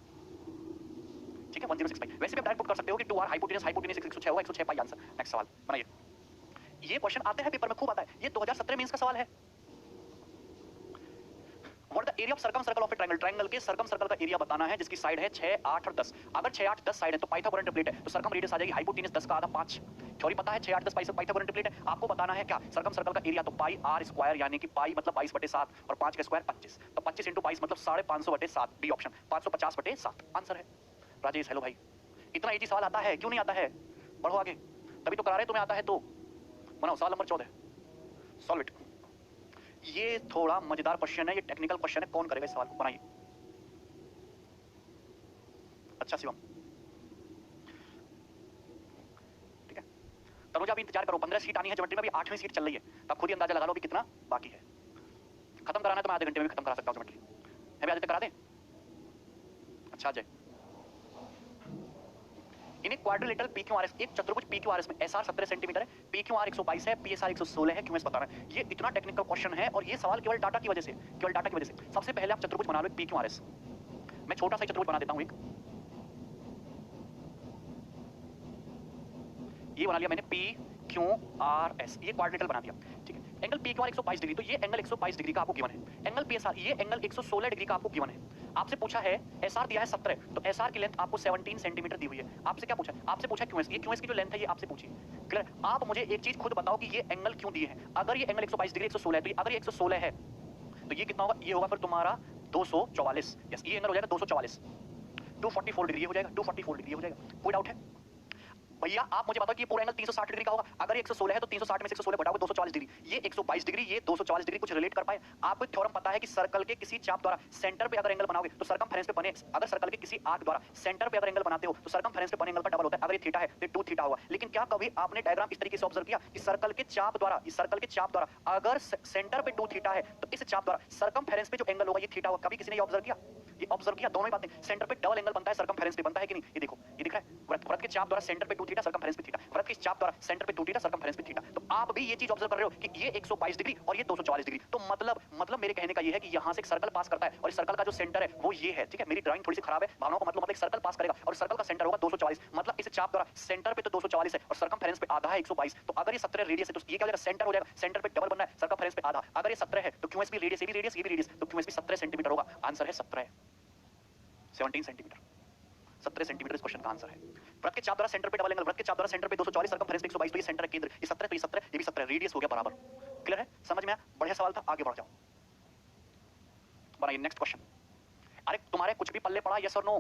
ठीक है, 106 पाई। वैसे भी आप डायरेक्ट पुट कर सकते हो कि 2r हाइपोटेनस 106 होगा, 106 पाई आंसर। नेक्स्ट सवाल बनाइए। ये क्वेश्चन आते हैं पेपर में, खूब आता है। ये 2017 मेंस का सवाल है। What the area of circum circle of A triangle, triangle के सर्कम सर्कल का एरिया बताना है जिसकी साइड है 6, 8 और 10। अगर 6, 8, 10 साइड है तो पाइथागोरन ट्रिपलेट है, तो सर्कम रेडियस आ जाएगी हाइपोटेनस 10 का आधा 5। थ्योरी पता है 6, 8, 10 पाइथागोरन ट्रिपलेट है। आपको बताना है क्या सर्कम सर्कल का एरिया, तो पाई आर स्क्वायर यानी कि पाई मतलब 22/7 और 5 का स्क्वायर 25, तो 25 × 22 मतलब 550/7, बी ऑप्शन 550/7 आंसर है। राजेश हेलो भाई, इतना इजी सवाल आता है क्यों नहीं आता है? बढ़ो आगे, तभी तो करा रहे, तुम्हें आता है तो बनाओ। सवाल नंबर 14 सॉल्व इट। ये थोड़ा मजेदार क्वेश्चन है, ये टेक्निकल क्वेश्चन है, कौन करेगा इस सवाल को? बनाइए। अच्छा शिवम, ठीक है। तनुजा भी इंतजार करो, 15 सीट आनी है ज्योमेट्री में, भी 8वीं सीट चल रही है, तब खुद ही अंदाजा लगा लो कि कितना बाकी है। खत्म कराना है तो मैं आधे घंटे में भी खत्म करा सकता हूँ ज्योमेट्री। है भी आधे तक करा दें? अच्छा अजय, इन एक क्वाड्रिलेटरल PQRS, एक चतुर्भुज PQRS में SR 17 सेंटीमीटर है, PQR 122 है, PSR 116 है, QS बताना है। ये इतना टेक्निकल क्वेश्चन है और ये सवाल केवल डाटा की वजह से, केवल डाटा की वजह से। सबसे पहले आप चतुर्भुज बना लो एक PQRS। मैं छोटा सा चतुर्भुज बना देता हूं एक, ये बना लिया मैंने PQRS, ये क्वाड्रिलेटरल बना दिया, ठीक है। एंगल PQR 122 डिग्री, तो ये एंगल 122 डिग्री का आपको गिवन है। एंगल PSR, ये एंगल 116 डिग्री का आपको गिवन है। आपसे पूछा है SR दिया है 17, तो SR की लेंथ आपको 17 सेंटीमीटर दी हुई है। आपसे क्या पूछा है? आपसे पूछा QS, ये QS की जो लेंथ है ये आपसे पूछी। क्लियर? आप मुझे एक चीज खुद बताओ कि ये एंगल क्यों दिए हैं। अगर ये एंगल 122 डिग्री 116 है, तो अगर ये 116 है तो ये कितना होगा? ये होगा फिर तुम्हारा 244। यस, ये एंगल हो जाएगा 244, 244 डिग्री हो जाएगा, 244 डिग्री हो जाएगा। कोई डाउट है? भैया आप मुझे बताओ कि ये पूरा एंगल 360 डिग्री का होगा। अगर ये 116 है तो 360 में से 116 घटाओगे 244 डिग्री। ये 122 डिग्री, ये 244 डिग्री, कुछ रिलेट कर पाए? आपको एक थ्योरम पता है कि सर्कल के किसी चाप द्वारा सेंटर पे अगर एंगल बनाओगे तो सर्कमफेरेंस पे बने, अगर सर्कल के किसी आर्क द्वारा सेंटर पे अगर एंगल बनाते हो तो सर्कमफेरेंस पे बने एंगल का डबल होता है। अगर ये थीटा है तो 2 थीटा होगा। लेकिन क्या कभी आपने डायग्राम इस तरीके से ऑब्जर्व किया कि सर्कल के चाप द्वारा, इस सर्कल के चाप द्वारा अगर सेंटर पे 2 थीटा है तो इस चाप द्वारा सर्कमफेरेंस पे जो एंगल होगा ये थीटा होगा? कभी किसी ने ये ऑब्जर्व किया? ये ऑब्जर्व किया? दोनों ही बातें, सेंटर पे डबल एंगल बनता है, सर्कमफेरेंस पे बनता है कि नहीं? ये देखो, ये दिख रहा है, वृत्त के चाप द्वारा सेंटर पे 2 थीटा, सर्कमफेरेंस पे थीटा, वृत्त के चाप द्वारा सेंटर पे 2 थीटा, सर्कमफेरेंस पे थीटा। तो आप भी ये चीज ऑब्जर्व कर रहे हो कि ये 122 डिग्री और ये 244 डिग्री। तो मतलब मेरे कहने का ये है कि यहां से एक सर्कल पास करता है और इस सर्कल का जो सेंटर है वो ये है, ठीक है। मेरी ड्राइंग थोड़ी सी खराब है, भावनाओं को मतलब एक सर्कल पास करेगा और सर्कल का सेंटर होगा 244, मतलब इस चाप द्वारा सेंटर पे तो 244 है और सर्कमफेरेंस पे आधा है 122। तो अगर ये 17 रेडियस है तो ये क्या हो जाएगा? सेंटर हो जाएगा, सेंटर पे डबल बनना है, सर्कमफेरेंस पे आधा। अगर ये 17 है तो QS भी रेडियस, ये भी रेडियस, ये भी रेडियस, तो QS भी 17 सेंटीमीटर होगा। आंसर है 17 सेंटीमीटर। 17 सेंटीमीटर इस क्वेश्चन का आंसर है। वृत्त के चाप द्वारा सेंटर पे डबल एंगल, वृत्त के चाप द्वारा सेंटर पे 244, सर्कमफेरेंस पे 122, तो ये सेंटर है केंद्र, ये 17, तो ये 17, ये भी 17, रेडियस हो गया बराबर। क्लियर है? समझ में आया? बढ़िया सवाल था, आगे बढ़ जाओ। बनाइए नेक्स्ट क्वेश्चन। अरे तुम्हारे कुछ भी पल्ले पड़ा, यस और नो?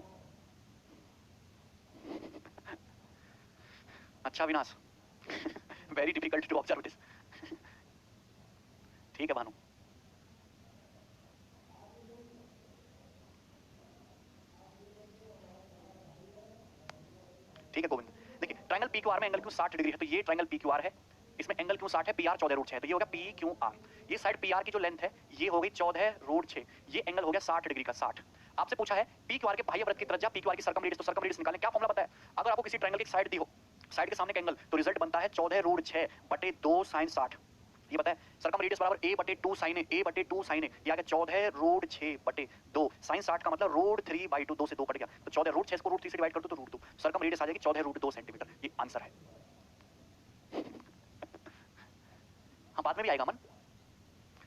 अच्छा Vinash, very difficult to observe this. ठीक है भानु, ठीक है गोविंद। देखिए ट्रायंगल PQR में एंगल क्यों 60 डिग्री है, तो ये ट्रायंगल PQR है, इसमें एंगल क्यों 60 है? PR 14√6 है, तो ये हो गया PQR। ये साइड PR की जो लेंथ है ये हो गई 14√6, ये एंगल हो गया 60 डिग्री का, 60। आपसे पूछा है PQR के बाह्य वृत्त की त्रिज्या, PQR की सर्कम रेडियस, तो सर्कम रेडियस निकालने क्या फॉर्मूला पता है? अगर आपको किसी ट्रायंगल की साइड दी हो, साइड के सामने का एंगल, तो रिजल्ट बनता है 14√6/2 sin 60। ये बताए सर्कम रेडियस बराबर A/2 sin A, A/2 sin A, ये आ गया 14√6/2 sin 60 का मतलब √3/2, 2 से 2 कट गया, तो 14√6 को √3 से डिवाइड कर दो तो √2, सर्कम रेडियस आ जाएगी 14√2 सेंटीमीटर। ये आंसर है। हाँ बाद में भी आएगा मन,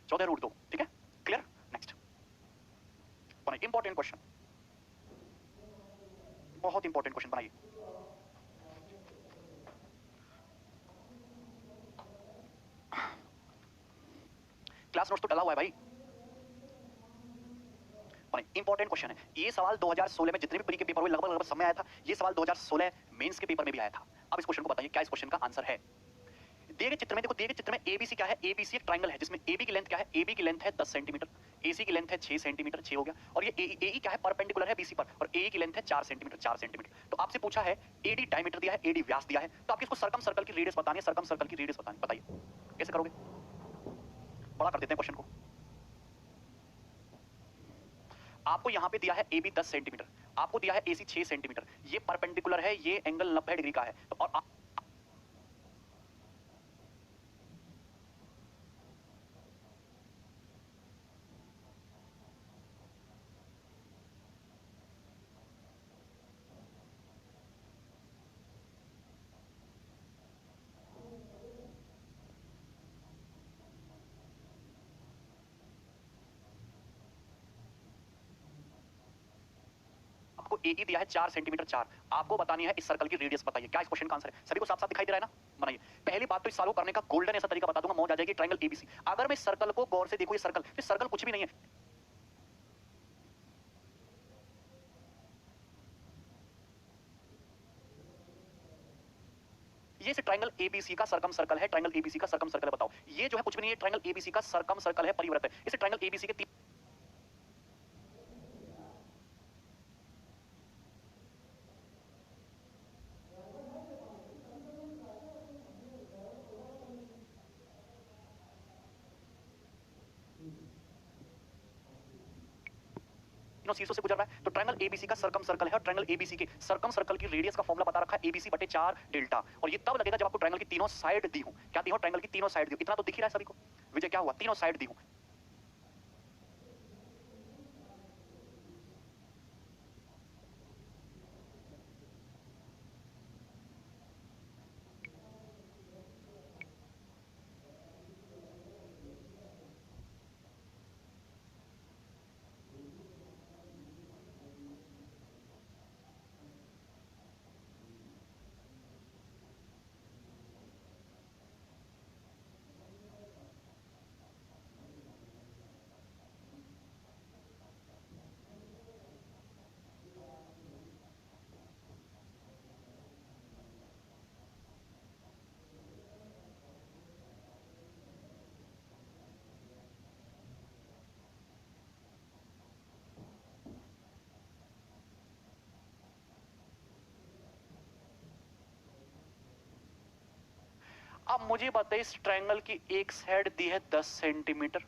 14√2, ठीक है। क्लियर? नेक्स्ट बनाइए, इंपॉर्टेंट क्वेश्चन, बहुत इंपॉर्टेंट क्वेश्चन बनाइए। क्लास नोट्स तो डला हुआ है भाई। इंपॉर्टेंट क्वेश्चन है ये। सवाल 2016 में जितने भी प्री के पेपर हुए लगभग समय आया था, ये सवाल 2016 मेंस के पेपर में भी आया था। अब इस क्वेश्चन को बताइए क्या इस क्वेश्चन का आंसर है। दिए गए चित्र में देखो, दिए गए चित्र में ABC क्या है? ABC एक ट्रायंगल है जिसमें AB की लेंथ क्या है? AB की लेंथ है 10 सेंटीमीटर, AC की लेंथ है 6 सेंटीमीटर, 6 हो गया, और ये AE क्या है? परपेंडिकुलर है BC पर, और AE की लेंथ है 4 सेंटीमीटर, 4 सेंटीमीटर। तो आपसे पूछा है AD डायमीटर दिया है, AD व्यास दिया है, तो आपको इसको सर्कम सर्कल की रेडियस बतानी है, सर्कम सर्कल की रेडियस बतानी, बताइए कैसे करोगे? बड़ा कर देते हैं क्वेश्चन को। आपको यहां पे दिया है AB 10 सेंटीमीटर, आपको दिया है AC 6 सेंटीमीटर, ये परपेंडिकुलर है, ये एंगल 90 डिग्री का है, तो और AE दिया है 4 सेंटीमीटर 4, आपको बतानी है इस सर्कल की रेडियस बताइए। क्या इस क्वेश्चन का आंसर है? सभी को साफ साफ दिखाई दे रहा है ना? बनाइए। पहली बात तो इस सॉल्व करने का गोल्डन ऐसा तरीका बता दूंगा, मौज आ जाएगी। ट्रायंगल ABC, अगर मैं सर्कल को गौर से देखूं, ये सर्कल कुछ भी नहीं है। ये ट्रायंगल ABC का सर्कम सर्कल है, ट्रायंगल ABC का सर्कम सर्कल है। बताओ ये जो है कुछ भी नहीं है, ट्रायंगल ABC का सर्कम सर्कल है, परिवृत्त है। इस ट्रायंगल ABC के तीनों शीर्षों से गुजर रहा है, तो ट्रायंगल ABC का सर्कम सर्कल है, और ट्रायंगल ABC के सर्कम सर्कल की रेडियस का फॉर्मूला बता रखा है ABC बटे 4 डेल्टा। और ये तब लगेगा जब आपको ट्रायंगल की तीनों साइड दी हो। क्या दी हो? ट्रायंगल की तीनों साइड दी हो। इतना तो दिख ही रहा है सभी को। विजय क्या हुआ? तीनों साइड दी हो। अब मुझे बताइए, इस ट्रायंगल की एक साइड दी है 10 सेंटीमीटर,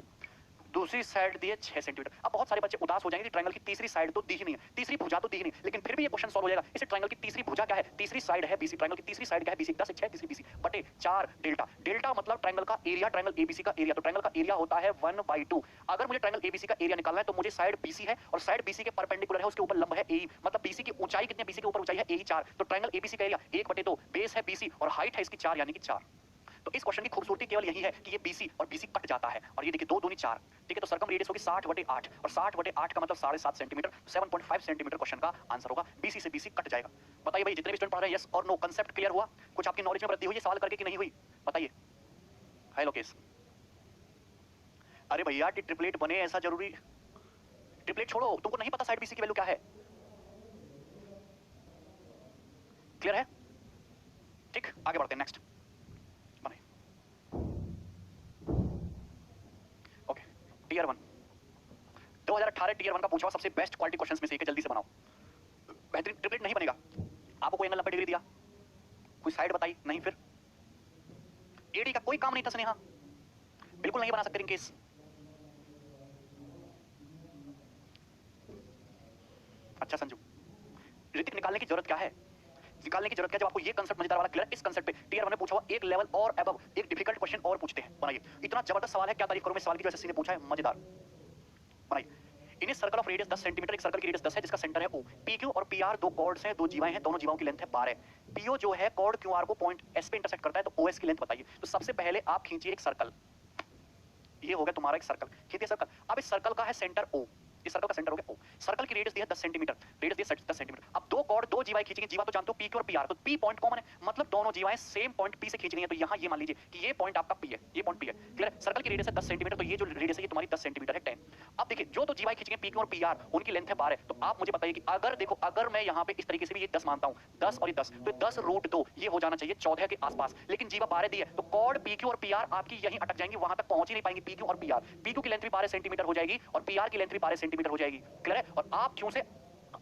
दूसरी साइड दी है 6 सेंटीमीटर। अब बहुत सारे बच्चे उदास हो जाएंगे कि ट्रायंगल की तीसरी साइड तो दी ही नहीं है, तीसरी भुजा तो दी ही नहीं, लेकिन फिर भी ये क्वेश्चन सॉल्व हो जाएगा। इस ट्रायंगल की तीसरी भुजा क्या है? तीसरी साइड है BC। ट्रायंगल की तीसरी साइड क्या है? BC। 10 6 तीसरी BC बटे 4 डेल्टा। डेल्टा मतलब ट्रायंगल का एरिया, ट्रायंगल ABC का एरिया। तो ट्रायंगल का एरिया होता है 1/2। अगर मुझे ट्रायंगल ABC का एरिया निकालना है तो मुझे साइड BC है और साइड BC के परपेंडिकुलर है, उसके ऊपर लंब है AE। मतलब BC की ऊंचाई कितनी है? BC के ऊपर ऊंचाई है AE 4। तो ट्रायंगल ABC का एरिया 1/2, बेस है BC और हाइट है इसकी 4 यानी कि 4। तो इस क्वेश्चन की खूबसूरती केवल यही है कि ये BC और BC कट जाता है, और ये देखिए 2 दूनी 4। ठीक है, तो सर्कम रेडियस होगी 60/8, और 60/8 का मतलब 7.5 सेंटीमीटर, 7.5 सेंटीमीटर क्वेश्चन का आंसर होगा। BC से BC कट जाएगा। बताइए भाई, जितने भी स्टूडेंट पढ़ रहे हैं, यस और नो, कंसेप्ट क्लियर हुआ? कुछ आपकी नॉलेज में वृद्धि हुई है सवाल करके कि नहीं हुई? बताइए। हाय लोकेश। अरे भैया ट्रिपलेट बने ऐसा जरूरी? ट्रिपलेट छोड़ो, तुमको नहीं पता साइड BC की वैल्यू क्या है? क्लियर है? ठीक, आगे बढ़ते हैं। नेक्स्ट बनाइए। ओके, टीयर 1 2018 टीयर 1 का पूछा हुआ सबसे बेस्ट क्वालिटी क्वेश्चंस में से एक है, जल्दी से बनाओ। बेहतरीन। ट्रिपलेट नहीं बनेगा। आपको कोई एंगल 90 डिग्री दिया, कोई साइड बताई नहीं, फिर AD का कोई काम नहीं था स्नेहा, बिल्कुल नहीं बना सकते इन केस। अच्छा संजू, ऋतिक निकालने की जरूरत क्या है? निकालने की जरूरत क्या है जब आपको ये कंसेप्ट मजेदार वाला क्लियर। इस कंसेप्ट पे टीयर 1 ने पूछा हुआ एक लेवल और अबव एक डिफिकल्ट क्वेश्चन और पूछते हैं। बनाइए। इतना जबरदस्त सवाल है, क्या तारीफ करूं मैं सवाल की, जो एसएससी ने पूछा है, मजेदार। बनाइए। इन सर्कल ऑफ रेडियस 10 सेंटीमीटर, एक सर्कल की रेडियस 10 है जिसका सेंटर है O। PQ और PR दो कॉर्ड्स हैं, दो जीवाएं हैं, दोनों जीवाओं की लेंथ है 12। PO जो है कॉर्ड QR को पॉइंट S पे इंटरसेक्ट करता है, तो OS की लेंथ बताइए। तो सबसे पहले आप खींचिए एक सर्कल, ये हो गया तुम्हारा एक सर्कल। खींचिए सर्कल। अब इस सर्कल का है सेंटर O, इस सर्कल का सेंटर हो गया O। सर्कल की रेडियस दी है 10 सेंटीमीटर, रेडियस दी है 10 सेंटीमीटर। अब दो कॉर्ड दो जीवाएं खींचेंगे, जीवा तो जानते हो PQ और PR, तो P पॉइंट कॉमन है, मतलब दोनों जीवाएं सेम पॉइंट P से खींच रही हैं। तो यहां ये मान लीजिए कि ये पॉइंट आपका P है, ये पॉइंट P है। क्लियर है? सर्कल की रेडियस है 10 सेंटीमीटर, तो ये जो रेडियस है ये तुम्हारी 10 सेंटीमीटर है, 10। अब देखिए जो तो जीवाएं खींचेंगे PQ और PR, उनकी लेंथ है 12। तो आप मुझे बताइए कि अगर देखो, अगर मैं यहां पे इस तरीके से भी ये 10 मानता हूं, 10 और ये 10, तो 10 रूट 2 ये हो जाना चाहिए 14 के आसपास। लेकिन जीवा 12 दी है, तो कॉर्ड PQ और PR आपकी यहीं अटक जाएंगी, वहां तक पहुंच ही नहीं पाएंगी PQ और PR। PQ की लेंथ भी 12 सेंटीमीटर हो जाएगी और PR की लेंथ भी 12 सेंटीमीटर हो जाएगी। क्लियर है? और आप क्यों से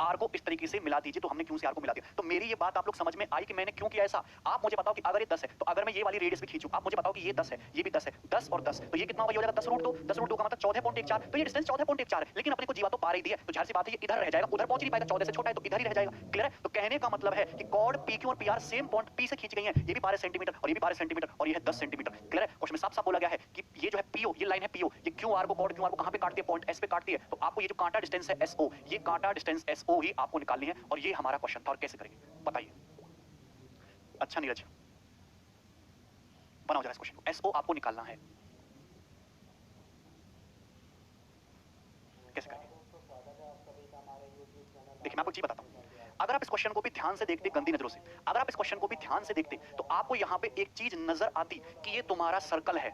आर को इस तरीके से मिला दीजिए, तो हमने क्यों से आर को मिला दिया। तो मेरी ये बात आप लोग समझ में आई कि मैंने क्यों किया ऐसा। आप मुझे बताओ कि अगर ये 10 है, तो अगर मैं ये वाली रेडियस भी खींचूं, आप मुझे बताओ कि ये 10 है, ये भी 10 है, 10 और 10, तो ये कितना होगा? ये हो जाएगा 10 रूट 2। 10 रूट 2 का मतलब 14.14, तो ये डिस्टेंस 14.14 है। लेकिन अपने को जीवा तो 12 ही दिया, तो जाहिर सी बात है ये इधर रह जाएगा, उधर पहुंच नहीं पाएगा, 14 से छोटा है तो इधर ही रह जाएगा। क्लियर है? तो कहने का मतलब है कि कॉर्ड PQ और PR सेम पॉइंट P से खींच गई है, ये भी 12 सेंटीमीटर और ये भी 12 सेंटीमीटर और ये है 10 सेंटीमीटर। क्लियर है? क्वेश्चन में साफ साफ बोला गया है कि ये जो है PO, ये लाइन है PO, ये QR को, कॉर्ड QR को कहां पे काटती है? पॉइंट S पे काटती है। तो आपको ये जो कांटा डिस्टेंस है SO, ये कांटा डिस्टेंस SO ही आपको निकालनी है, और ये हमारा क्वेश्चन था। और कैसे करेंगे बताइए? अच्छा नीरज, बनाओ जरा इस क्वेश्चन को। SO आपको निकालना है, कैसे करेंगे? देखिए मैं आपको चीज बताता हूं, अगर आप इस क्वेश्चन को भी ध्यान से देखते गंदी नजरों से, अगर आप इस क्वेश्चन को भी ध्यान से देखते तो आपको यहां पे एक चीज नजर आती कि ये तुम्हारा सर्कल है,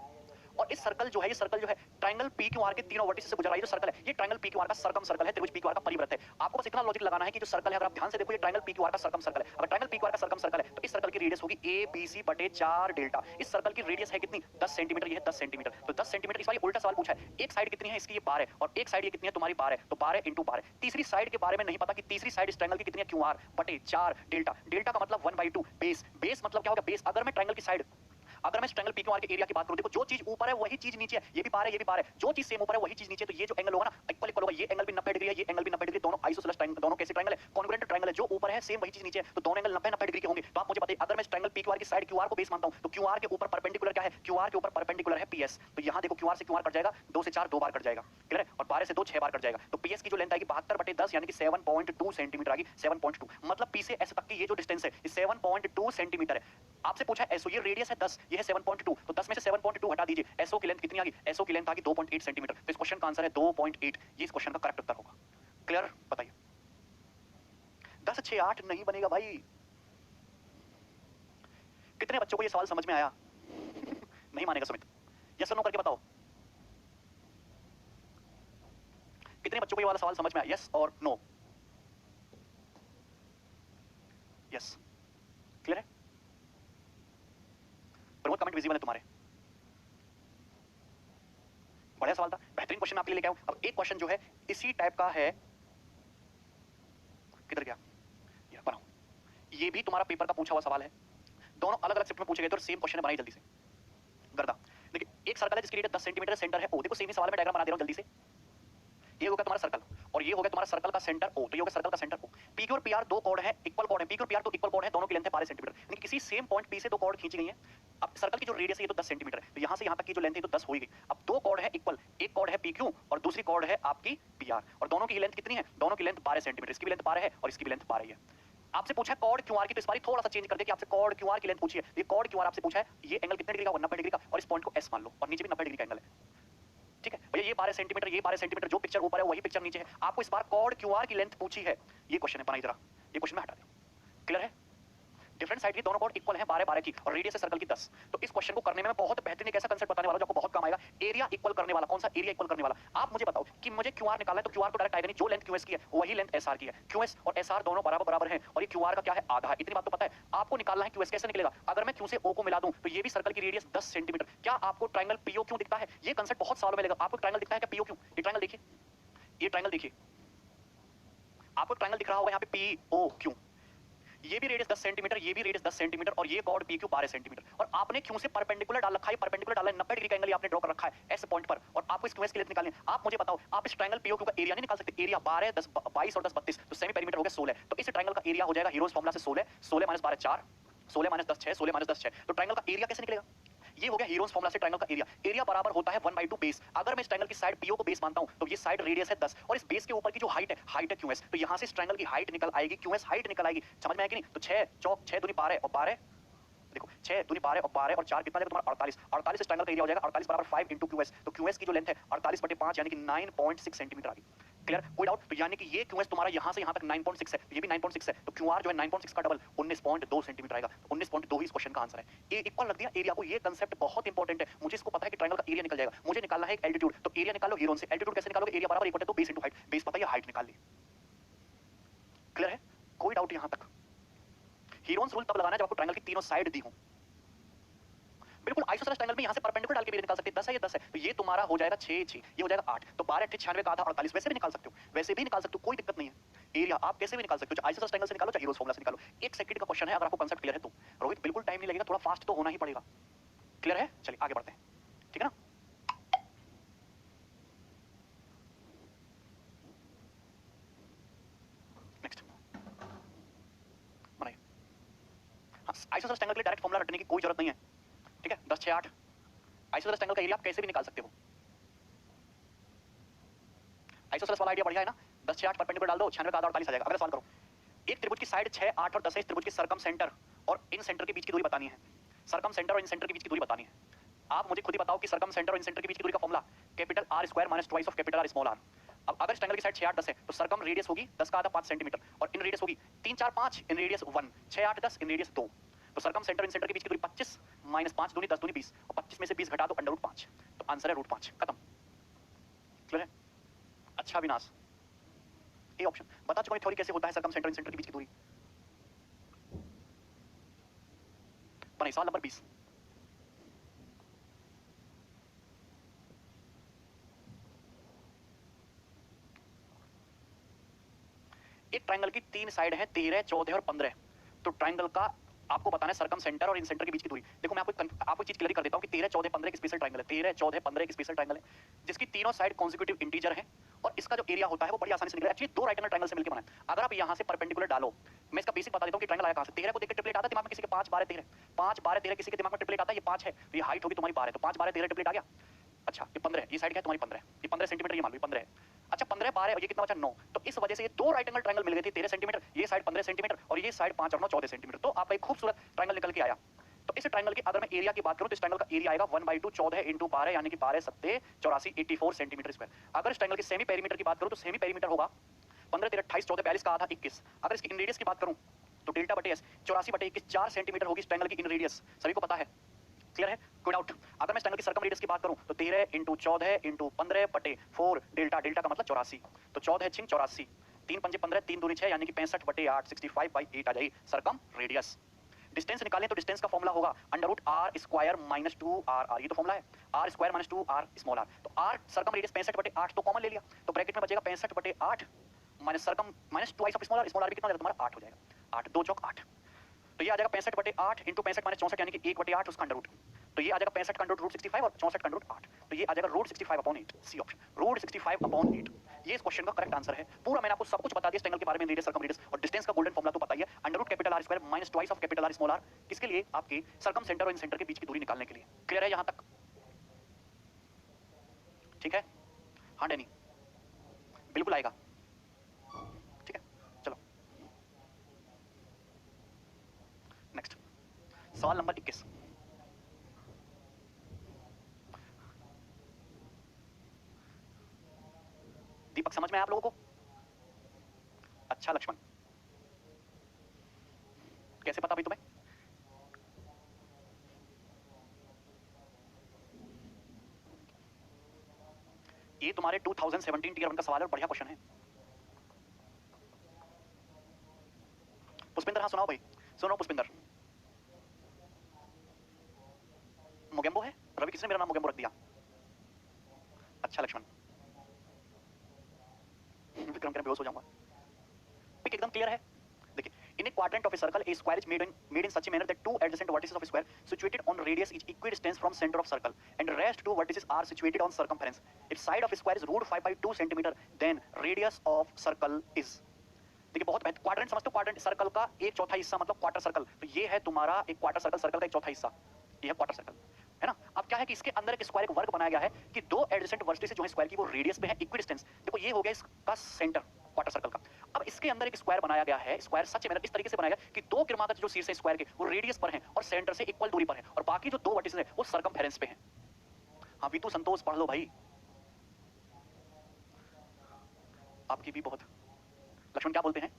और इस सर्कल जो है, ये सर्कल जो है ट्रायंगल पी क्यू आर के तीनों वर्टिसेस से गुजर रहा है। ये जो सर्कल है, ये ट्रायंगल पी क्यू आर का सर्कम सर्कल है, त्रिभुज पी क्यू आर का परिवृत्त है। आपको बस इतना लॉजिक लगाना है कि जो सर्कल है, अगर आप ध्यान से देखो, ये ट्रायंगल पी क्यू आर का सर्कम सर्कल है। अगर ट्रायंगल पी क्यू आर का सर्कम सर्कल है तो इस सर्कल की रेडियस होगी ए बी सी बटे 4 डेल्टा। इस सर्कल की रेडियस है कितनी? 10 सेंटीमीटर। ये है 10 सेंटीमीटर, तो 10 सेंटीमीटर। इस बार ये उल्टा सवाल पूछा है, एक साइड कितनी है इसकी? ये 12 है, और एक साइड ये कितनी है तुम्हारी? 12 है, तो 12 इंटू 12। तीसरी साइड के बारे में नहीं पता कि तीसरी साइड इस ट्रायंगल की कितनी है? क्यू आर बटे 4 डेल्टा। डेल्टा का मतलब 1/2 बेस। बेस मतलब क्या होगा? बेस। अगर मैं ट्रायंगल की साइड, अगर मैं ट्रायंगल पी क्यू आर के एरिया की बात करूं, देखो जो चीज ऊपर है वही चीज नीचे है। ये भी पार है, ये भी पार है, जो चीज सेम ऊपर है वही चीज नीचे, तो ये जो एंगल होगा ना, इक्वल इक्वल होगा। ये एंगल भी 90 डिग्री है, ये एंगल भी 90 डिग्री, दोनों आइसोसेलेस ट्रायंगल, दोनों कैसे ट्रायंगल है? कॉन्ग्रुएंट ट्रायंगल है। जो ऊपर है सेम वही चीज नीचे है, तो दोनों एंगल 90 डिग्री के होंगे। तो आप मुझे बताइए, अगर मैं ट्रायंगल पी क्यू आर की साइड क्यू आर को बेस मानता हूं, तो क्यू आर के ऊपर परपेंडिकुलर क्या है? क्यू आर के ऊपर परपेंडिकुलर है पीएस। तो यहां देखो, क्यू आर से क्यू आर कट जाएगा, 2 से 4 2 बार कट जाएगा, क्लियर है? और 12 से 2 6 बार कट जाएगा, तो पीएस की जो लेंथ आएगी 72/10 यानी कि 7.2 सेंटीमीटर आएगी। 7.2 मतलब पी से एस तक की ये जो डिस्टेंस है, ये 7.2 सेंटीमीटर है। आपसे पूछा है एसओ, ये रेडियस है 10, ये है 7.2, तो 10 में से 7.2 हटा दीजिए, एसओ की लेंथ कितनी आ गई? एसओ की लेंथ आ गई 2.8 सेंटीमीटर। तो इस क्वेश्चन का आंसर है 2.8। ये इस क्वेश्चन का करेक्ट उत्तर होगा। क्लियर? बताइए। 10 6 8 नहीं बनेगा भाई। कितने बच्चों को ये सवाल समझ में आया? नहीं मानेगा सुमित, यस और नो करके बताओ। कितने बच्चों को ये वाला सवाल समझ में आया? यस और नो। यस, क्लियर है? प्रमोद कमेंट विजिबल है तुम्हारे। बढ़िया सवाल था, बेहतरीन क्वेश्चन आपके लिए लेके आऊं। अब एक क्वेश्चन जो है इसी टाइप का है, किधर गया? ये बनाओ। ये भी तुम्हारा पेपर का पूछा हुआ सवाल है, दोनों अलग अलग शिफ्ट में पूछे गए थे और सेम क्वेश्चन बनाई जल्दी से। गर्दा देखिए, एक सर्कल है जिसकी रेडियस 10 सेंटीमीटर, सेंटर है ओ। देखो सेम ही सवाल में डायग्राम बना दे रहा हूं जल्दी से। ये होगा तुम्हारा सर्कल, और ये होगा तुम्हारा सर्कल का सेंटर ओ, तो ये होगा सर्कल का सेंटर ओ। पी क्यू और पी आर दो कॉर्ड है, इक्वल कॉर्ड है। पी क्यू और पी आर तो इक्वल कॉर्ड है, दोनों की लेंथ है 12 सेंटीमीटर, यानी किसी सेम पॉइंट पी से दो कॉर्ड खींची गई है। अब सर्कल की जो रेडियस है ये तो 10 सेंटीमीटर है, तो यहां से यहां तक की जो लेंथ है तो 10 हो ही गई। अब दो कॉर्ड है इक्वल, एक कॉर्ड है पी क्यू और दूसरी कॉर्ड है आपकी पी आर, और दोनों की लेंथ कितनी है? दोनों की लेंथ 12 सेंटीमीटर। इसकी भी लेंथ 12 है और इसकी भी लेंथ 12 ही है। आपसे पूछा है कॉर्ड क्यू आर की, तो इस बार थोड़ा सा चेंज कर दे कि आपसे कॉर्ड क्यू आर की लेंथ पूछी है। ये कॉर्ड क्यू आर आपसे पूछा है, ये एंगल कितने डिग्री का? 90 डिग्री का, और इस पॉइंट को एस मान लो, और नीचे भी 90 डिग्री का एंगल है। ठीक है भैया, ये 12 सेंटीमीटर, ये 12 सेंटीमीटर, जो पिक्चर ऊपर है वही पिक्चर नीचे है। आपको इस बार कॉर्ड क्यू आर की लेंथ पूछी है, ये क्वेश्चन है। बनाइए जरा, ये क्वेश्चन में हटा दो। क्लियर है? डिफरेंट साइड की दोनों कॉर्ड इक्वल हैं 12 12 की, और रेडियस है सर्कल की 10। तो इस क्वेश्चन को करने में मैं बहुत बेहतरीन एक ऐसा कंसेप्ट बताने वाला हूं जो आपको बहुत काम आएगा। एरिया इक्वल करने वाला। कौन सा एरिया इक्वल करने वाला? आप मुझे बताओ कि मुझे क्यूआर निकालना है, तो क्यूआर को डायरेक्ट आएगा नहीं, जो लेंथ क्यूएस की है वही लेंथ एसआर की है। क्यूएस और एसआर दोनों बराबर बराबर हैं, और ये क्यूआर का क्या है? आधा है। इतनी बात तो पता है। आपको निकालना है क्यूएस, कैसे निकलेगा? अगर मैं क्यू से ओ को मिला दूं तो ये भी सर्कल की रेडियस 10 सेंटीमीटर। क्या आपको ट्रायंगल पीओ क्यों दिखता है? ये कंसेप्ट बहुत सालों में लगेगा। आपको ट्रायंगल दिखता है क्या? पीओ क्यों? ये ट्रायंगल देखिए, ये ट्रायंगल देखिए, आपको ट्रायंगल दिख रहा होगा यहाँ पे पीओ क्यू। ये भी रेडियस 10 सेंटीमीटर, ये भी रेडियस 10 सेंटीमीटर, और ये कॉर्ड पी क्यू 12 सेंटीमीटर, और आपने क्यू से परपेंडिकुलर डाल रखा है, परपेंडिकुलर डाला है 90 डिग्री का एंगल आपने ड्रॉ कर रखा है एस पॉइंट पर, और आपको इस क्यूएस की लेंथ निकालनी है। आप मुझे बताओ, आप इस ट्रायंगल पीओ क्यू का एरिया नहीं निकाल सकते? एरिया 12 10 22 और 10 32, तो सेमी पेरीमीटर हो गया 16। तो इस ट्रायंगल का एरिया हो जाएगा हीरोज फार्मूला से 16, 16 माइनस 12 4, 16 माइनस 10 6, 16 माइनस 10 6। तो ट्रायंगल का एरिया कैसे निकलेगा? ये हो गया हीरोज फार्मूला से ट्रायंगल का एरिया। एरिया बराबर होता है 1/2 बेस। अगर मैं इस ट्रायंगल की साइड पीओ को बेस मानता हूं, तो ये साइड रेडियस है 10, और इस बेस के ऊपर की जो हाइट है क्यूएस, तो यहां से इस ट्रायंगल की हाइट निकल आएगी, क्यूएस हाइट निकल आएगी। समझ में आएगी नहीं? तो 6 चौक 6 दूनी 12 और 12, देखो 6 दूनी 12 और 12 और 4 कितना जाएगा तुम्हारा? 48। 48 इस ट्रायंगल का एरिया हो जाएगा। 48 बराबर 5 इंटू क्यूएस, तो क्यूएस की जो लेंथ है 48/5 यानी कि 9.6 सेंटीमीटर आ गई। क्लियर? कोई डाउट? तो यानी कि ये क्यूएस तुम्हारा यहां से यहां तक 9.6 है, ये भी 9.6 है, तो क्यूआर जो है 9.6 का डबल 19.2 सेंटीमीटर आएगा। 19.2 ही इस क्वेश्चन का आंसर है। ये इक्वल लग दिया एरिया को। ये कंसेप्ट बहुत इंपॉर्टेंट है। मुझे इसको पता है कि ट्रायंगल का एरिया निकल जाएगा। मुझे निकालना है एक एल्टीट्यूड, तो एरिया निकालो हीरोन से। एल्टीट्यूड कैसे निकालोगे? एरिया बराबर equal to base into height. Base पता है, हाइट निकाल ली। क्लियर है? कोई डाउट यहां तक? हीरोन्स रूल तब लगाना है जब आपको ट्रायंगल की तीनों साइड दी हो। बिल्कुल आइसोसेलेस ट्रायंगल में यहां से परपेंडिकुलर डाल के भी निकाल सकते हैं। 10 है, ये 10 है, तो ये तुम्हारा हो जाएगा 6 6, ये हो जाएगा 8, तो 12 8 96 का आधा 48। वैसे भी निकाल सकते हो, वैसे भी निकाल सकते हो, कोई दिक्कत नहीं है। एरिया आप कैसे भी निकाल सकते हो, चाहे आइसोसेलेस ट्रायंगल से निकालो, चाहे हीरोज फार्मूला से निकालो। 1 सेकंड का क्वेश्चन है, अगर आपको कांसेप्ट क्लियर है तो। रोहित बिल्कुल टाइम नहीं लगेगा, थोड़ा फास्ट तो होना ही पड़ेगा। क्लियर है? चलिए आगे बढ़ते हैं, ठीक है ना? नेक्स्ट बनाइए। हाँ, आइसोसेलेस ट्रायंगल के लिए डायरेक्ट फार्मूला रटने की कोई जरूरत नहीं है, ठीक है? 10 6 8 आइसोसेलेस ट्रायंगल का एरिया आप कैसे भी निकाल सकते हो। आइसोसेलेस वाला आइडिया बढ़िया है ना? 10 6 8 परपेंडिकुलर डाल दो, 96 का आधा 48 आ जाएगा। अगला सवाल करो। एक त्रिभुज की साइड 6 8 और 10 है। इस त्रिभुज के सरकम सेंटर और इन सेंटर के बीच की दूरी बतानी है। सरकम सेंटर और इन सेंटर के बीच की दूरी बतानी है। आप मुझे खुद ही बताओ कि सरकम सेंटर और इन सेंटर के बीच की दूरी का formula capital R square minus twice of capital R small r। अब अगर इस ट्रायंगल की साइड 6 8 10 है तो सर्कम रेडियस होगी 10 का आधा 5 सेंटीमीटर, और इन रेडियस होगी 3 4 5, इन रेडियस 1, 6 8 10, इन रेडियस 2। तो सर्कम सेंटर इन सेंटर के बीच की दूरी 25 माइनस 5 दूनी 10 दूनी 20, और 25 में से 20 घटा दो अंडर रूट 5, तो आंसर है रूट 5। खत्म। क्लियर है? अच्छा विनाश, ए ऑप्शन। बता चुका मैं थ्योरी कैसे होता है सर्कम सेंटर इन सेंटर के बीच की दूरी। बने सवाल नंबर 20। एक ट्रायंगल की 3 साइड है 13 14 और 15। तो ट्रायंगल का आपको बताना है सर्कम सेंटर और इन सेंटर के बीच की दूरी। देखो मैं आपको चीज क्लियर कर देता हूं कि 13 14 15 एक स्पेशल ट्रायंगल है। 13 14 15 एक स्पेशल ट्रायंगल है जिसकी तीनों साइड कॉन्जिक्यूटिव इंटीजर है, और इसका जो एरिया होता है वो बड़ी आसानी से निकलेगा। एक्चुअली दो राइट एंगल ट्रायंगल से मिलकर बना है। अगर आप यहां से परपेंडिकुलर डालो, मैं इसका बेसिक बता देता हूं कि ट्रायंगल आया कहां से। 13 को देख के ट्रिपलेट आता है दिमाग में किसी के 5 12 13, 5 12 13 किसी के दिमाग में ट्रिपलेट आता है, ये 5 है तो ये हाइट होगी तुम्हारी 12 है, तो 5 12 13 ट्रिपलेट आ गया। अच्छा ये 15 है, ये साइड क्या है तुम्हारी 15 है, ये 15 सेंटीमीटर, ये मान लो 15 है। अच्छा 15 12 और ये कितना बचा 9, तो इस वजह से ये दो राइट एंगल ट्रायंगल मिल गए थे 13 सेंटीमीटर, ये साइड 15 सेंटीमीटर और ये साइड 5 और 9 14 सेंटीमीटर। तो आपका एक खूबसूरत ट्रायंगल निकल के आया। तो इस ट्रायंगल की अगर मैं एरिया की बात करूं तो इस ट्रायंगल का एरिया आएगा 1/2 14 इंटू 12 यानी कि 12 7 84 84 सेंटीमीटर स्क्वायर। अगर इस ट्रायंगल की सेमी पेरीमीटर की बात करूं तो सेमी पेरीमीटर होगा 15 13 28 14 42 का आधा 21। अगर इसकी इन रेडियस की बात करूं तो डेल्टा बटे एस 84 बटे 21 4 सेंटीमीटर होगी इस ट्रायंगल की इन रेडियस। सभी को पता है, क्लियर है, कोई डाउट? अगर मैं इस ट्रायंगल की सर्कम रेडियस की बात करूं तो 13 इंटू 14 इंटू 15 बटे 4 डेल्टा, डेल्टा का मतलब 84, तो 14 छिंग 84, 3 पंजे 15 3 दूनी 6 यानी कि 65 बटे 8 65/8 आ जाएगी सर्कम रेडियस। डिस्टेंस निकालें तो डिस्टेंस का फॉर्मूला होगा under root R square minus 2r, ये तो फॉर्मूला है R square minus 2r small R. तो आर सर्कम रेडियस 65 बटे 8 तो कॉमन ले लिया, तो ब्रैकेट में बचेगा 65 बटे 8 minus circum minus 2 of small R भी कितना हो जाएगा तुम्हारा 8 हो जाएगा, 8 2 चौक 8। तो ये आ जाएगा 65 बटे 8 इंटू 65 माइनस 64 यानी कि 1 बटे 8 उसका अंडर रूट, तो ये आ जाएगा 65 का अंडर रूट 65 और 64 का अंडर रूट 8, तो ये आ जाएगा रूट 65/8, सी ऑप्शन रूट 65/8। ये इस क्वेश्चन का करेक्ट आंसर है। पूरा मैंने आपको सब कुछ बता दिया इस ट्रायंगल के बारे में, रेडियस सर्कम रेडियस और डिस्टेंस का गोल्डन फॉर्मूला तो पता ही है, under root capital R square minus twice of capital R small R, किसके लिए? आपके सर्कम सेंटर और इन सेंटर के बीच की दूरी निकालने के लिए। क्लियर है यहां तक? ठीक है, हाँ डैनी बिल्कुल आएगा। ठीक है चलो नेक्स्ट सवाल नंबर 21। दीपक समझ में आया आप लोगों को? अच्छा लक्ष्मण कैसे पता भाई तुम्हें? ये तुम्हारे 2017 टीयर 1 का सवाल है और बढ़िया क्वेश्चन है। पुष्पिंदर हाँ सुनाओ भाई, सुनो पुष्पिंदर। मोगेम्बो है रवि, किसने मेरा नाम मोगेम्बो रख दिया? अच्छा लक्ष्मण, विक्रम के बेहोश हो जाऊंगा। पिक एकदम क्लियर है। देखिए इन ए quadrant of a circle a square is made in such a manner that two adjacent vertices of a square situated on radius is equidistant from center of circle and rest two vertices are situated on circumference. Its side of a square is root 5/2 centimeter, then radius of circle is। देखिए बहुत quadrant समझते हो, quadrant circle का एक चौथा हिस्सा मतलब quarter circle, तो ये है तुम्हारा एक क्वार्टर सर्कल, सर्कल का एक चौथा हिस्सा, ये है क्वार्टर सर्कल है ना। अब क्या है कि इसके अंदर एक स्क्वायर, एक वर्ग बनाया गया है कि दो एडजेसेंट वर्टिसेस जो है स्क्वायर की वो रेडियस पे है इक्विडिस्टेंस। देखो ये हो गया इसका सेंटर क्वार्टर सर्कल का। अब इसके अंदर एक स्क्वायर बनाया गया है, स्क्वायर सच में इस तरीके से बनाया गया कि दो क्रमागत जो शीर्ष है स्क्वायर के वो रेडियस पर हैं और सेंटर से इक्वल दूरी पर है, और बाकी जो दो वर्टिसेस है वो सर्कमफेरेंस पे हैं। हाँ वीतू संतोष पढ़ लो भाई, आपकी भी बहुत। लक्ष्मण क्या बोलते हैं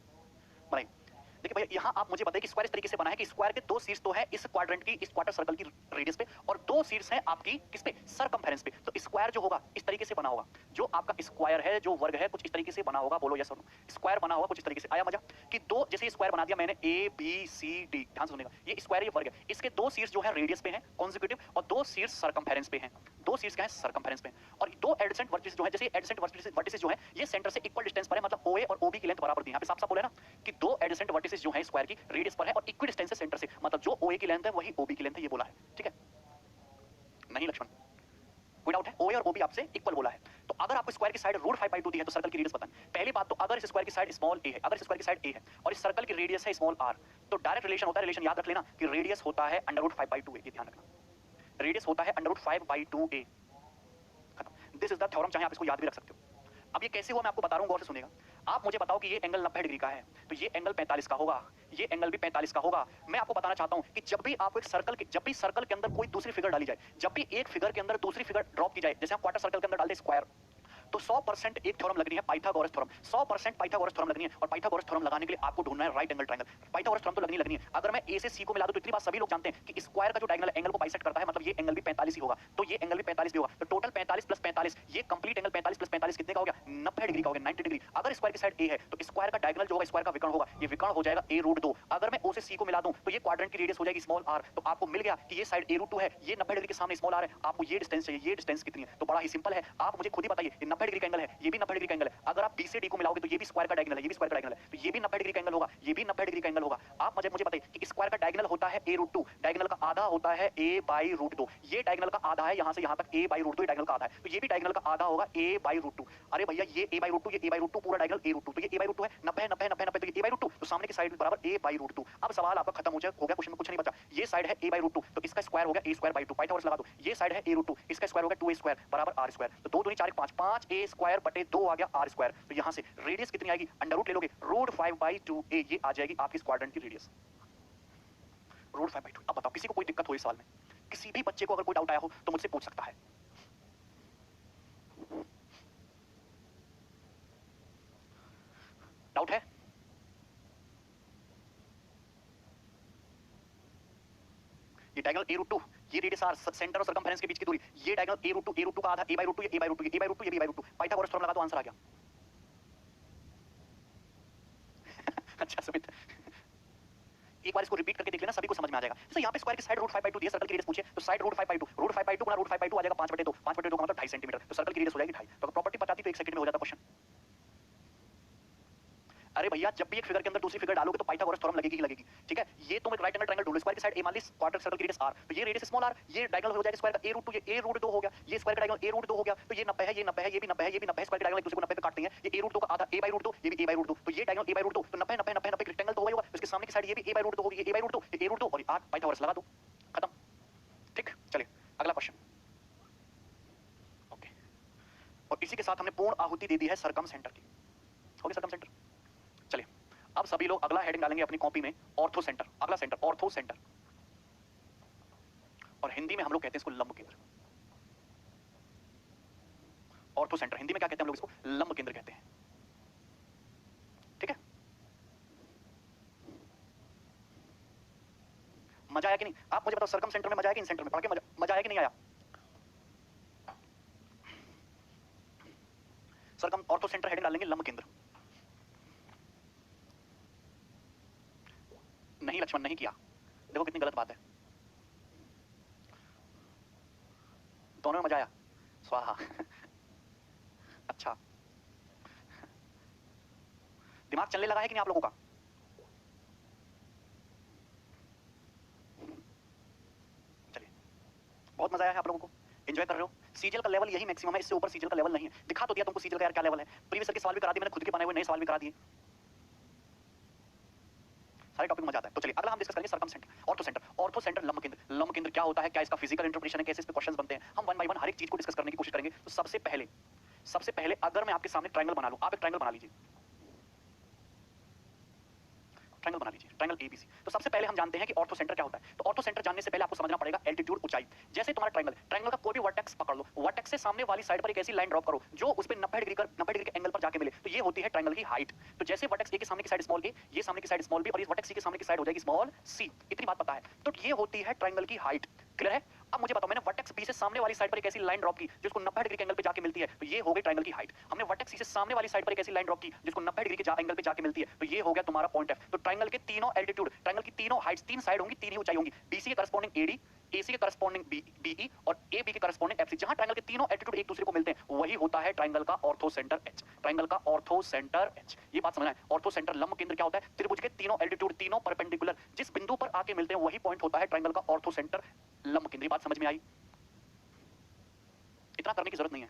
भाई? देखिए भैया यहाँ आप मुझे बताइए कि स्क्वायर इस तरीके से बना है कि स्क्वायर के दो शीर्ष तो है इस क्वाड्रेंट की, इस क्वार्टर सर्कल की रेडियस पे, और दो शीर्ष हैं आपकी किस पे? सर्कमफेरेंस पे। तो स्क्वायर जो होगा इस तरीके से बना होगा, जो आपका स्क्वायर है जो वर्ग है कुछ इस तरीके से बना होगा। बोलो यस और नो। स्क्वायर बना होगा कुछ इस तरीके से। आया मजा? कि दो जैसे स्क्वायर बना दिया मैंने ए बी सी डी, ध्यान से सुनिएगा, ये स्क्वायर ये वर्ग है, इसके दो शीर्ष जो है रेडियस पे हैं कॉन्जिक्यूटिव, और दो शीर्ष सर्कमफेरेंस पे हैं, दो शीर्ष क्या है? सर्कमफेरेंस पे। और दो एडजेसेंट वर्टिसेस जो है, जैसे एडजेसेंट वर्टिसेस जो है ये सेंटर से इक्वल डिस्टेंस पर है, मतलब ओए और ओबी की लेंथ बराबर दी। यहाँ पे साफ साफ बोले ना कि दो एडजेसेंट वर्टिसेस जो है स्क्वायर की रेडियस पर है और इक्वल डिस्टेंस है सेंटर से, मतलब जो ओए की लेंथ है वही ओबी की लेंथ है, ये बोला है। ठीक है नहीं लक्ष्मण कोई डाउट है? ओए और ओबी आपसे इक्वल बोला है। तो अगर आपको स्क्वायर की साइड रूट 5/2 दी है तो सर्कल की रेडियस बताएं। पहली बात तो अगर इस स्क्वायर की साइड स्मॉल ए है, अगर इस स्क्वायर की साइड ए है और इस सर्कल की रेडियस है स्मॉल आर, तो डायरेक्ट रिलेशन होता है, रिलेशन याद रख लेना कि रेडियस होता है अंडर रूट 5/2 ए, ये ध्यान रखना, रेडियस होता है अंडर रूट 5/2 ए। खत्म। दिस इज द थ्योरम, चाहे आप इसको याद भी रख सकते हो। अब ये कैसे हुआ मैं आपको बता रहा हूं, गौर से सुनिएगा। आप मुझे बताओ कि ये एंगल 90 डिग्री का है, तो ये एंगल 45 का होगा, ये एंगल भी 45 का होगा। मैं आपको बताना चाहता हूं कि जब भी आपको एक सर्कल के, जब भी सर्कल के अंदर कोई दूसरी फिगर डाली जाए, जब भी एक फिगर के अंदर दूसरी फिगर ड्रॉप की जाए, जैसे हम क्वार्टर सर्कल के अंदर डालते हैं स्क्वायर, तो 100% एक थ्योरम लगनी है पाइथागोरस थ्योरम, 100% पाइथागोरस थ्योरम लगनी है। और पाइथागोरस थ्योरम लगाने के लिए आपको ढूंढना है right angle triangle. Pythagoras theorem तो लगनी है। अगर मैं ए से सी को मिला दूं तो इतनी बात सभी लोग जानते हैं कि स्क्वायर का जो डायगोनल एंगल को बाइसेक्ट करता है, मतलब ये एंगल भी 45 ही होगा, तो ये एंगल भी 45 भी होगा। तो टोटल 45 प्लस 45, ये कंप्लीट एंगल 45 प्लस 45 कितने का हो गया? 90 डिग्री का हो गया, 90 डिग्री। अगर स्क्वायर की साइड ए है तो स्क्वायर का डायगोनल जो होगा, स्क्वायर का विकर्ण होगा, ये विकर्ण हो जाएगा a√2। अगर मैं o से c को मिला दूं तो ये क्वाड्रेंट की रेडियस हो जाएगी स्मॉल r। तो आपको मिल गया कि ये साइड a√2 है, ये 90 डिग्री के सामने स्मॉल r है। आपको ये डिस्टेंस चाहिए, ये डिस्टेंस कितनी है? तो बड़ा ही सिंपल है, आप मुझे खुद ही बताइए। ये 90 डिग्री का एंगल है, ये भी 90 डिग्री का एंगल है। अगर आप b से d को मिलाओगे तो ये भी स्क्वायर का डायगोनल है, ये भी स्क्वायर का डायगोनल है, तो ये भी 90 डिग्री का एंगल होगा, ये भी 90 डिग्री का एंगल होगा। आप मुझे बताइए कि स्क्वायर का डायगोनल होता है a√2, डायगोनल का आधा होता है a/√2। ये डायगोनल का आधा है, यहां से यहां तक a/√2 डायगोनल का आधा है, तो ये भी डायगोनल का आधा होगा a/√2। अरे भैया ये a/√2, ये a/√2 पूरा डायगोनल a√2, तो ये a/√2 है, 90 90 90 90, तो ये a/√2, तो सामने की साइड बराबर a/√2। अब सवाल आपका खत्म हो गया, क्वेश्चन में कुछ नहीं बचा। ये साइड है a/√2, तो इसका स्क्वायर हो गया a²/2, पाइथागोरस लगा दो। ये साइड है a√2, इसका स्क्वायर हो गया 2a² बराबर r², तो 2 दूनी 4 5, 5a² बटे 2 आ गया r²। तो यहां से रेडियस कितनी आएगी? अंडर रूट ले लोगे, √5/2a, ये आ जाएगी आपकी क्वाड्रेंट की रेडियस, √5/2। अब बताओ किसी को कोई दिक्कत हो इस सवाल में? किसी भी बच्चे को अगर कोई डाउट आया हो तो मुझसे पूछ सकता है। डाउट है? ये डायगोनल a√2, ये रेडियस r, सेंटर और सर्कमफेरेंस के बीच की दूरी, ये डायगोनल a√2 का आधा a/√2, ये a/√2, ये a/√2, ये a/√2। पाइथागोरस थ्योरम लगा तो आंसर आ गया। अच्छा सुमित, एक बार इसको रिपीट करके देख लेना, सभी को समझ में आ जाएगा। जैसे यहाँ पे स्क्वायर की साइड √5/2 दिया, सर्कल की रेडियस पूछे तो साइड √5/2, √5/2 गुना √5/2 आ जाएगा 5/2, 5/2 का मतलब 2.5 सेंटीमीटर, तो सर्कल की रेडियस हो जाएगी 2.5। तो प्रॉपर्टी बताती तो 1 सेकंड में हो जाता क्वेश्चन। अरे भैया जब भी एक फिगर के अंदर दूसरी फिगर डालोगे तो पाइथागोरस थ्योरम लगेगी ही लगेगी, ठीक है। ये तुम एक राइट एंगल ट्रायंगल ढूंढो, स्क्वायर की साइड a मान ली, क्वाड्रेंट सर्कल की रेडियस r, तो ये रेडियस स्मॉल r, ये डायगोनल हो जाएगा स्क्वायर का a√2, ये a√2 हो गया, ये स्क्वायर का डायगोनल a√2 हो गया, तो ये 90 है, ये 90 है, ये भी 90 है, ये भी 90 है, स्क्वायर के डायगोनल एक दूसरे को 90 पे काटते हैं, ये a√2 का आधा a/√2, ये भी a/√2, तो ये डायगोनल a/√2, तो 90 90 90 90 रेक्टेंगल तो हो गया होगा, उसके सामने की साइड ये भी a/√2 होगी, ये a/√2, ये a√2 और r, पाइथागोरस लगा दो, खत्म। ठीक, चलिए अगला क्वेश्चन। ओके, और इसी के साथ हमने पूर्ण आहुति दे दी है सरकम सेंटर की। हो गया सरकम सेंटर। चलिए अब सभी लोग अगला हेडिंग डालेंगे अपनी कॉपी में, ऑर्थो सेंटर। अगला सेंटर ऑर्थो सेंटर, और हिंदी में हम लोग कहते हैं इसको लंब केंद्र। ऑर्थो सेंटर हिंदी में क्या कहते हैं हम लोग इसको? लंब केंद्र कहते हैं, ठीक है। मजा आया कि नहीं? आप मुझे बताओ सरकम सेंटर में मजा आया कि इन सेंटर में पढ़ के मजा आया कि नहीं आया? सरकम ऑर्थो सेंटर हेडिंग डालेंगे लंब केंद्र। नहीं लक्ष्मण नहीं किया, देखो कितनी गलत बात है। दोनों में मजा आया, स्वाहा। अच्छा, दिमाग चलने लगा है कि नहीं आप लोगों का? चलिए बहुत मजा आया है आप लोगों को, एंजॉय कर रहे हो। सीजीएल का लेवल यही मैक्सिमम है, इससे ऊपर सीजीएल का लेवल नहीं है। दिखा तो दिया तुमको सीजीएल का यार क्या लेवल है, प्रीवियस के सवाल भी करा दिए मैंने, खुद के बनाए हुए नए सवाल भी करा दिए, सारे टॉपिक मजा आता है। तो चलिए अगला हम डिस्कस करेंगे circumcentre, orthocentre. Orthocentre लंब केंद्र, लंब केंद्र क्या होता है, क्या इसका फिजिकल इंटरप्रिटेशन है, कैसे इस पे क्वेश्चंस बनते हैं, हम वन बाय वन हर एक चीज को डिस्कस करने की कोशिश करेंगे। तो सबसे पहले अगर मैं आपके सामने ट्रायंगल बना लूं, आप एक ट्रायंगल बना लीजिए, ट्रायंगल बना लीजिए, ट्रायंगल एबीसी। तो सबसे पहले हम जानते हैं कि ऑर्थो सेंटर क्या होता है। तो ऑर्थो सेंटर जानने से पहले आपको समझना पड़ेगा एल्टीट्यूड, ऊंचाई। जैसे तुम्हारा ट्रायंगल, ट्रायंगल का कोई भी वर्टेक्स पकड़ लो, वर्टेक्स से सामने वाली साइड पर एक ऐसी लाइन ड्रॉप करो जो उस पे 90 डिग्री के एंगल पर जाके मिले, तो ये होती है ट्रायंगल की हाइट। तो जैसे वर्टेक्स ए के सामने की साइड स्मॉल ए, ये सामने की साइड स्मॉल बी, और इस वर्टेक्स सी के सामने की साइड हो जाएगी स्मॉल सी। इतनी बात पता है, तो ये होती है ट्रायंगल की हाइट। क्लियर है? अब मुझे बताओ, मैंने वर्टेक्स बी से सामने वाली साइड पर एक ऐसी लाइन ड्रॉप की जिसको 90 डिग्री के एंगल पे जाके मिलती है, तो ये हो गई ट्रायंगल की हाइट। हमने वर्टेक्स सी से सामने वाली साइड पर एक ऐसी लाइन ड्रॉप की जिसको 90 डिग्री के एंगल पे जाके मिलती है, तो ये हो गया तुम्हारा पॉइंट एफ। तो ट्रायंगल के तीनों एल्टीट्यूड, ट्रायंगल की तीनों हाइट्स, तीन साइड होंगी, तीन ही ऊंचाई होंगी। बीसी के करस्पॉन्डिंग एडी, एसी के करस्पॉन्डिंग बीई और एबी के करस्पॉन्डिंग एफसी। जहां ट्रायंगल के तीनों एल्टीट्यूड एक दूसरे को मिलते हैं वही होता है ट्रायंगल का ऑर्थो सेंटर एच। ट्रायंगल का ऑर्थो सेंटर एच, ये बात समझना है। ऑर्थो सेंटर लंब केंद्र क्या होता है? त्रिभुज के तीनों एल्टीट्यूड, तीनों परपेंडिकुलर जिस बिंदु पर आके मिलते हैं वही पॉइंट होता है ट्रायंगल का ऑर्थो सेंटर लंब केंद्र। बात समझ में आई? इतना करने की जरूरत नहीं है,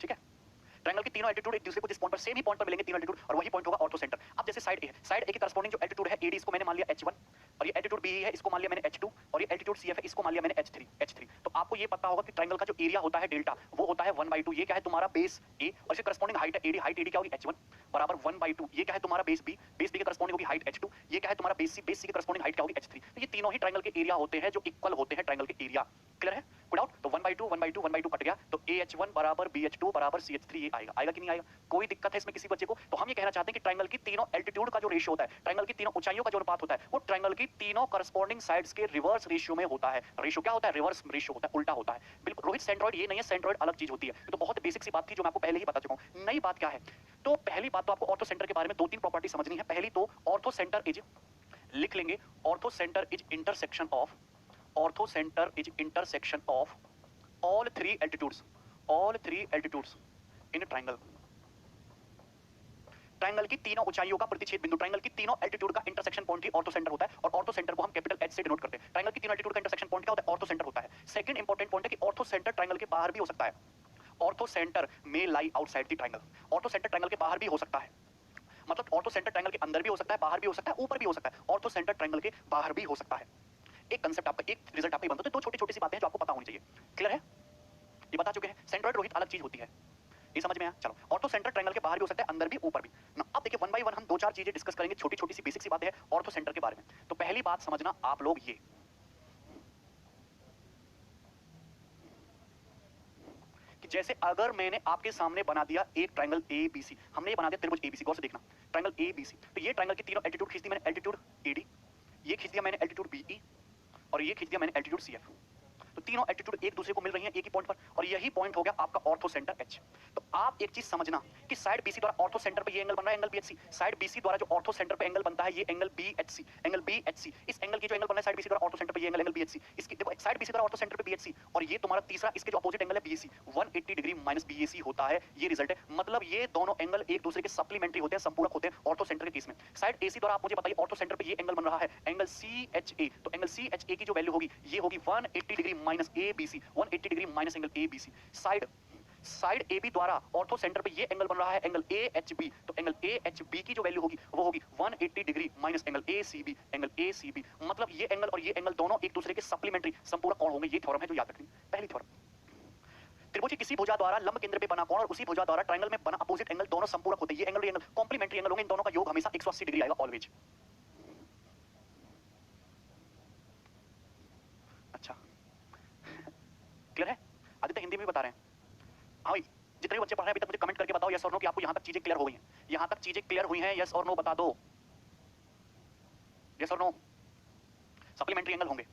ठीक है। ट्रायंगल की तीनों एल्टीट्यूड एक दूसरे को जिस पॉइंट पर सेम ही पॉइंट पर मिलेंगे तीनों एल्टीट्यूड, और वही पॉइंट होगा ऑर्थो सेंटर। अब जैसे साइड ए है, साइड ए के करस्पॉन्डिंग जो एल्टीट्यूड है एडी, इसको मैंने मान लिया h1, और ये एल्टीट्यूड बी है, इसको मान लिया मैंने h2, और ये एल्टीट्यूड cf है, इसको मान लिया मैंने h3। तो आपको ये पता होगा कि ट्रायंगल का जो एरिया होता है डेल्टा, वो होता है 1/2। ये क्या है तुम्हारा बेस ए, और इसके करस्पॉन्डिंग हाइट है एडी, हाइट एडी क्या होगी h1 बराबर 1/2। ये क्या है तुम्हारा बेस बी, बेस बी के करस्पॉन्डिंग होगी हाइट h2। ये क्या है तुम्हारा बेस सी, बेस सी के करस्पॉन्डिंग हाइट क्या होगी h3। तो ये तीनों ही ट्रायंगल के एरिया होते हैं जो इक्वल होते हैं ट्रायंगल के एरिया। क्लियर है? कोई डाउट? तो 1/2 कट गया, तो AH1 बराबर BH2 बराबर CH3 ये आएगा। आएगा कि नहीं आएगा? कोई दिक्कत है इसमें किसी बच्चे को? तो हम ये कहना चाहते हैं कि ट्रायंगल की तीनों एल्टीट्यूड का जो रेशियो होता है, ट्रायंगल की तीनों ऊंचाइयों का जो अनुपात होता है, वो ट्रायंगल की तीनों करस्पॉन्डिंग साइड्स के रिवर्स रेशियो में होता है। रेशियो क्या होता है? रिवर्स रेशियो होता है, उल्टा होता है। बिल्कुल रोहित, सेंट्रॉइड ये नहीं है, सेंट्रॉइड अलग चीज होती है। तो बहुत बेसिक सी बात थी जो मैं आपको पहले ही बता चुका हूं। नई बात क्या है? तो पहली बात तो आपको ऑर्थो सेंटर के बारे में 2-3 प्रॉपर्टी समझनी है। पहली तो ऑर्थो सेंटर इज, लिख लेंगे, ortho centre is intersection of, ortho centre is intersection of all three altitudes in a triangle। Triangle की तीनों ऊंचाइयों का प्रतिच्छेद बिंदु, ट्रायंगल की तीनों एल्टीट्यूड का इंटरसेक्शन पॉइंट ही ऑर्थो सेंटर होता है, और ऑर्थो सेंटर को हम कैपिटल H से डिनोट करते हैं। ट्रायंगल की तीनों एल्टीट्यूड का इंटरसेक्शन पॉइंट क्या होता है? ऑर्थो सेंटर होता है। सेकंड इंपॉर्टेंट पॉइंट है कि ऑर्थो सेंटर ट्रायंगल के बाहर भी हो सकता है। Orthocentre may lie outside the triangle. Orthocentre triangle के बाहर भी हो सकता है, मतलब ऑर्थो सेंटर ट्रायंगल के अंदर भी हो सकता है, बाहर भी हो सकता है, ऊपर भी हो सकता है। ऑर्थो सेंटर ट्रायंगल के बाहर भी हो सकता है। एक कंसेप्ट आपका, एक रिजल्ट आपका बनता है। तो दो छोटी-छोटी सी बातें हैं जो आपको पता होनी चाहिए। क्लियर है? ये बता चुके हैं। सेंट्रॉइड रोहित अलग चीज होती है, ये समझ में आया? चलो, ऑर्थो सेंटर ट्रायंगल के बाहर भी हो सकता है, अंदर भी, ऊपर भी ना। अब देखिए 1 बाय 1 हम 2-4 चीजें डिस्कस करेंगे, छोटी-छोटी सी बेसिक सी बातें हैं ऑर्थो सेंटर के बारे में। तो पहली बात समझना आप लोग ये कि जैसे अगर मैंने आपके सामने बना दिया एक ट्रायंगल ABC, हमने ये बना दिया त्रिभुज ABC, गौर से देखना, ट्रायंगल ABC। तो ये ट्रायंगल की तीनों एल्टीट्यूड खींच दी मैंने, एल्टीट्यूड AD, ये खींच दिया मैंने एल्टीट्यूड BE, और ये खींच दिया मैंने एल्टीट्यूड CF। तो तीनों एल्टीट्यूड एक दूसरे को मिल रही हैं एक ही पॉइंट पर, और यही पॉइंट हो गया आपका ऑर्थो सेंटर H। तो आप एक चीज समझना कि साइड BC द्वारा ऑर्थो सेंटर पे ये एंगल बन रहा है, एंगल BHC। साइड BC द्वारा जो ऑर्थो सेंटर पे एंगल बनता है, ये एंगल BHC, एंगल BHC। इस एंगल की जो एंगल बन रहा है साइड BC द्वारा ऑर्थो सेंटर पे, ये एंगल BHC। इसकी देखो, साइड BC द्वारा ऑर्थो सेंटर पे BHC, और ये तुम्हारा तीसरा इसके जो अपोजिट एंगल है BAC, 180 डिग्री माइनस BAC होता है। ये रिजल्ट है, मतलब ये दोनों एंगल एक दूसरे के सप्लीमेंट्री होते हैं, संपूरक होते हैं ऑर्थो सेंटर के केस में। साइड AC द्वारा आप मुझे बताइए ऑर्थो सेंटर पे ये एंगल बन रहा है, एंगल CHA। तो एंगल CHA की जो वैल्यू होगी, ये होगी 180 degree minus ABC, 180 degree minus angle ABC। Side AB द्वारा ऑर्थो सेंटर पे ये एंगल बन रहा है, एंगल AHB। तो एंगल AHB की जो वैल्यू होगी, वो होगी 180 degree minus angle ACB, angle ACB। मतलब ये एंगल और ये एंगल दोनों एक दूसरे के सप्लीमेंट्री संपूरक कोण होंगे। ये थ्योरम है जो याद रखनी, पहली थ्योरम। त्रिभुज की किसी भुजा द्वारा लंब केंद्र पे बना कोण और उसी भुजा द्वारा ट्रायंगल में बना अपोजिट एंगल दोनों संपूरक होते हैं। ये एंगल और ये एंगल कॉम्प्लीमेंट्री एंगल होंगे, इन दोनों का योग हमेशा 180 डिग्री आएगा ऑलवेज। अच्छा, क्लियर है? आदित्य हिंदी में भी बता रहे हैं। हाँ भाई, जितने भी बच्चे पढ़ रहे हैं अभी तक मुझे कमेंट करके बताओ यस और नो कि आपको यहां तक चीजें क्लियर हो गई हैं। यहां तक चीजें क्लियर हुई हैं, यस और नो बता दो। यस और नो? सप्लीमेंट्री एंगल होंगे,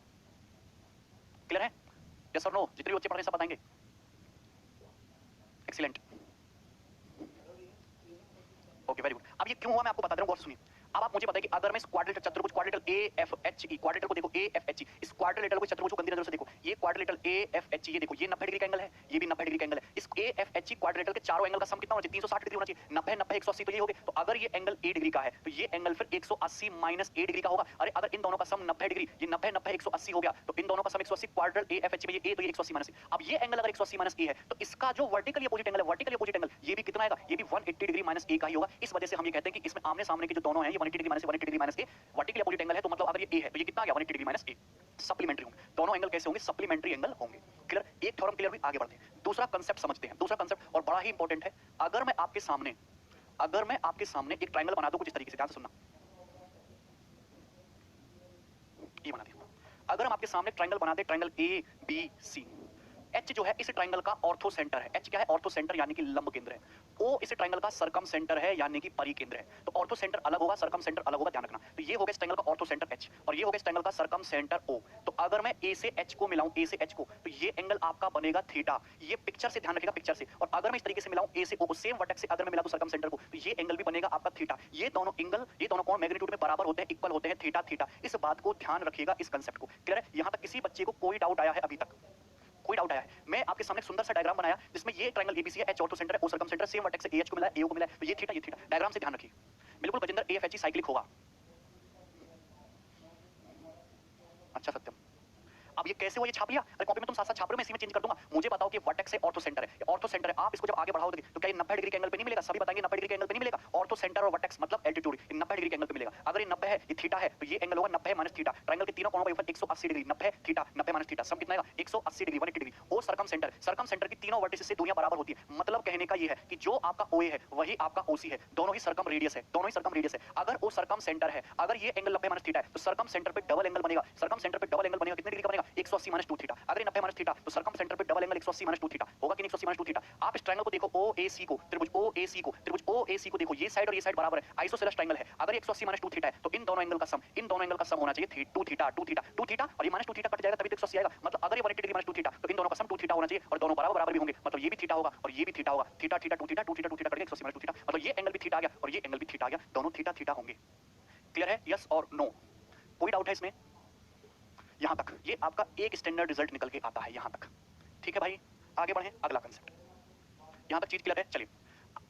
क्लियर है? यस और नो? जितने भी बच्चे पढ़ रहे हैं सब बताएंगे। Excellent, okay, very good. अब ये क्यों हुआ मैं आपको बता दे रहा हूं, गौर से सुनिए। अब आप मुझे बताइए कि अगर मैं इस क्वाड्रिलेटरल चतुर्भुज, क्वाड्रिलेटरल AFHE, क्वाड्रिलेटरल को देखो AFHE, इस क्वाड्रिलेटरल को चतुर्भुज को गंदी नजर से देखो, ये क्वाड्रिलेटरल AFHE, ये देखो, ये 90 डिग्री का एंगल है, ये भी 90 डिग्री का एंगल है। इस AFHE क्वाड्रिलेटरल के चारों एंगल का सम कितना होना चाहिए? 360 डिग्री होना चाहिए। 90 90 180, तो ये हो गए। तो अगर ये एंगल A डिग्री का है, तो ये एंगल फिर 180 माइनस A डिग्री का होगा। अरे अगर इन दोनों का सम 90 डिग्री, ये 90 90 180 हो गया, तो इन दोनों का सम 180, क्वाड्रिलेटरल AFHE में ये A, तो ये 180 माइनस A। अब ये एंगल अगर 180 माइनस A है, तो इसका जो वर्टिकली अपोजिट एंगल है, वर्टिकली अपोजिट एंगल, ये भी कितना आएगा? ये भी 180 डिग्री माइनस A का ही होगा। इस वजह से हम ये कहते हैं कि इसमें आमने सामने के जो दोनों हैं, ये 180 degree minus 180 degree minus A, vertically opposite angle है। तो मतलब अगर ये A है, तो ये कितना आ गया? 180 डिग्री माइनस A। सप्लीमेंट्री होंगे दोनों एंगल। कैसे होंगे? सप्लीमेंट्री एंगल होंगे। क्लियर? एक थ्योरम क्लियर हुई, आगे बढ़ते हैं। दूसरा कांसेप्ट समझते हैं, दूसरा कांसेप्ट और बड़ा ही इंपॉर्टेंट है। अगर मैं आपके सामने एक ट्रायंगल बना दूं कुछ इस तरीके से, ध्यान से सुनना, ये बना दिया। अगर हम आपके सामने ट्रायंगल बना दे, ट्रायंगल ABC, H जो है इस ट्रायंगल का ऑर्थो सेंटर है। H क्या है? ऑर्थो सेंटर यानी कि लंब केंद्र है। O इस ट्रायंगल का सरकम सेंटर है यानी कि परिकेंद्र है। तो ऑर्थो सेंटर अलग होगा, सरकम सेंटर अलग होगा, ध्यान रखना। तो ये हो गया इस ट्रायंगल का ऑर्थो सेंटर H, और ये हो गया इस ट्रायंगल का सरकम सेंटर O। तो अगर मैं A से H को मिलाऊं, A से H को, तो ये एंगल आपका बनेगा थीटा। ये पिक्चर से ध्यान रखिएगा, पिक्चर से। और अगर मैं इस तरीके से मिलाऊं A से O को, सेम वर्टेक्स से अगर मैं मिला दूं सरकम सेंटर को, तो ये एंगल भी बनेगा आपका थीटा। ये दोनों एंगल, ये दोनों कोण मैग्नीट्यूड में बराबर होते हैं, इक्वल होते हैं, थीटा थीटा। इस बात को ध्यान रखिएगा, इस कांसेप्ट को। क्लियर है? यहां तक किसी बच्चे को कोई डाउट आया है अभी तक? कोई डाउट आया है? मैं आपके सामने एक सुंदर सा डायग्राम बनाया जिसमें ये ट्रायंगल ABC है, H ऑर्थो सेंटर है, O सरकम सेंटर, सेम वर्टेक्स से AH को मिला है, AO को मिला है, तो ये थीटा, ये थीटा। डायग्राम से ध्यान रखिए। बिल्कुल गजेंद्र, AFHE साइक्लिक होगा। अच्छा सत्यम, अब ये कैसे हुआ, ये छाप लिया, अरे कॉपी में तुम साथ साथ छाप रहे हो, मैं इसी में चेंज कर दूंगा। मुझे बताओ कि वर्टेक्स से ऑर्थो सेंटर है, ऑर्थो सेंटर है, आप इसको जब आगे बढ़ाओगे तो क्या ये 90 डिग्री के एंगल पे नहीं मिलेगा? सभी बताएंगे 90 डिग्री के एंगल पे नहीं मिलेगा। ऑर्थो सेंटर और वर्टेक्स मतलब एल्टीट्यूड, ये 90 डिग्री के एंगल पे मिलेगा। अगर ये 90 है, ये थीटा है, तो ये एंगल होगा 90 माइनस थीटा। ट्रायंगल के तीनों कोणों का योगफल 180 डिग्री, 90 थीटा 90 माइनस थीटा, सब कितना आएगा? 180 डिग्री, 180 डिग्री। ओ सर्कम सेंटर की तीनों वर्टिसेस से दूरियां बराबर होती है। मतलब कहने का ये है कि जो आपका OA है वही आपका OC है, दोनों ही सर्कम रेडियस है, दोनों ही सर्कम रेडियस है। अगर ओ सर्कम सेंटर है, अगर ये एंगल 90 माइनस थीटा है, तो सर्कम सेंटर पे डबल एंगल बनेगा, सर्कम सेंटर पे डबल एंगल बनेगा कितने डिग्री का बनेगा? 180 माइनस 2 थीटा। अगर ये 90 माइनस थीटा, तो सर्कम सेंटर पे डबल एंगल 180 माइनस 2 थीटा होगा कि नहीं? 180 माइनस 2 थीटा। आप इस ट्रायंगल को देखो, OAC को, त्रिभुज OAC को, त्रिभुज OAC को देखो, ये साइड और ये साइड बराबर है, आइसोसेलेस ट्रायंगल है। अगर 180 माइनस 2 थीटा है, तो इन दोनों एंगल का सम होना चाहिए 2 थीटा, 2 थीटा, 2 थीटा, और ये माइनस 2 थीटा कट जाएगा तभी तो 180 आएगा। मतलब अगर ये 180 डिग्री माइनस 2 थीटा, तो इन दोनों का सम 2 थीटा होना चाहिए, और दोनों बराबर बराबर भी होंगे, मतलब ये भी थीटा होगा और ये भी थीटा होगा। Theta theta 2 theta, 2 theta 2 theta cut गया, 180 माइनस 2 थीटा, मतलब ये एंगल भी थीटा आ गया और ये एंगल भी थीटा आ गया, दोनों थीटा थीटा होंगे। क्लियर है? यस और नो? कोई डाउट है इसमें? यहां तक ये आपका एक स्टैंडर्ड रिजल्ट निकल के आता है यहां तक। ठीक है भाई, आगे बढ़े, अगला कंसेप्ट। यहां तक चीज क्लियर है? चलिए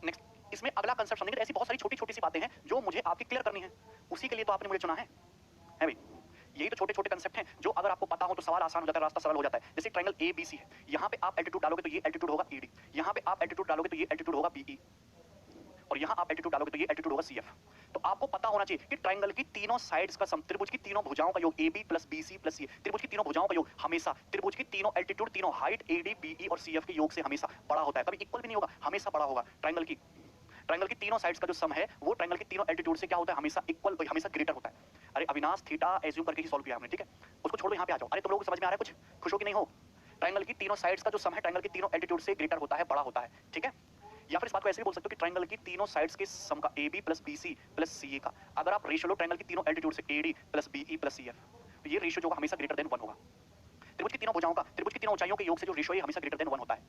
नेक्स्ट, इसमें अगला कंसेप्ट समझेंगे। ऐसी बहुत सारी छोटी छोटी सी बातें हैं जो मुझे आपकी क्लियर करनी है, उसी के लिए तो आपने मुझे चुना है भाई। यही तो छोटे छोटे कंसेप्ट हैं जो अगर आपको पता हो तो सवाल आसान हो जाता है, रास्ता सरल हो जाता है। जैसे ट्रायंगल ABC है, यहाँ पे आप एल्टीट्यूड डालोगे तो ये एल्टीट्यूड होगा ED, यहाँ पे आप एल्टीट्यूड डालोगे तो ये एल्टीट्यूड होगा BE, और यहाँ आप एल्टीट्यूड डालोगे तो ये एल्टीट्यूड होगा CF। तो आपको पता होना चाहिए कि ट्रायंगल की तीनों साइड्स का सम, त्रिभुज की तीनों भुजाओं का योग AB plus BC plus CA, त्रिभुज की तीनों भुजाओं का योग हमेशा त्रिभुज की तीनों एल्टीट्यूड, तीनों हाइट AD BE और CF के योग से हमेशा बड़ा होता है, कभी इक्वल भी नहीं होगा, हमेशा बड़ा होगा। ट्रायंगल की तीनों साइड्स का जो सम है वो ट्रायंगल की तीनों एल्टीट्यूड से क्या होता है? हमेशा इक्वल, हमेशा ग्रेटर होता है। अरे अविनाश थीटा एज्यूम करके ही सॉल्व किया हमने, ठीक है, उसको छोड़ो, यहाँ पे आ जाओ। अरे तुम लोगों को समझ में आ रहा है कुछ? खुश हो कि नहीं हो? ट्रायंगल की तीनों साइड्स का जो सम है ट्रायंगल की तीनों एल्टीट्यूड से ग्रेटर होता है, बड़ा होता है, ठीक है। या फिर इस बात को ऐसे भी बोल सकते हो कि ट्रायंगल की तीनों साइड्स के सम का AB plus BC plus CA का अगर आप रेशियो लो ट्रायंगल की तीनों एल्टीट्यूड से AD plus BE plus CF, तो ये रेशियो जो हमेशा ग्रेटर देन 1 होगा। त्रिभुज की तीनों भुजाओं का, त्रिभुज की तीनों ऊंचाइयों के योग से जो रेशियो है हमेशा ग्रेटर देन 1 होता है।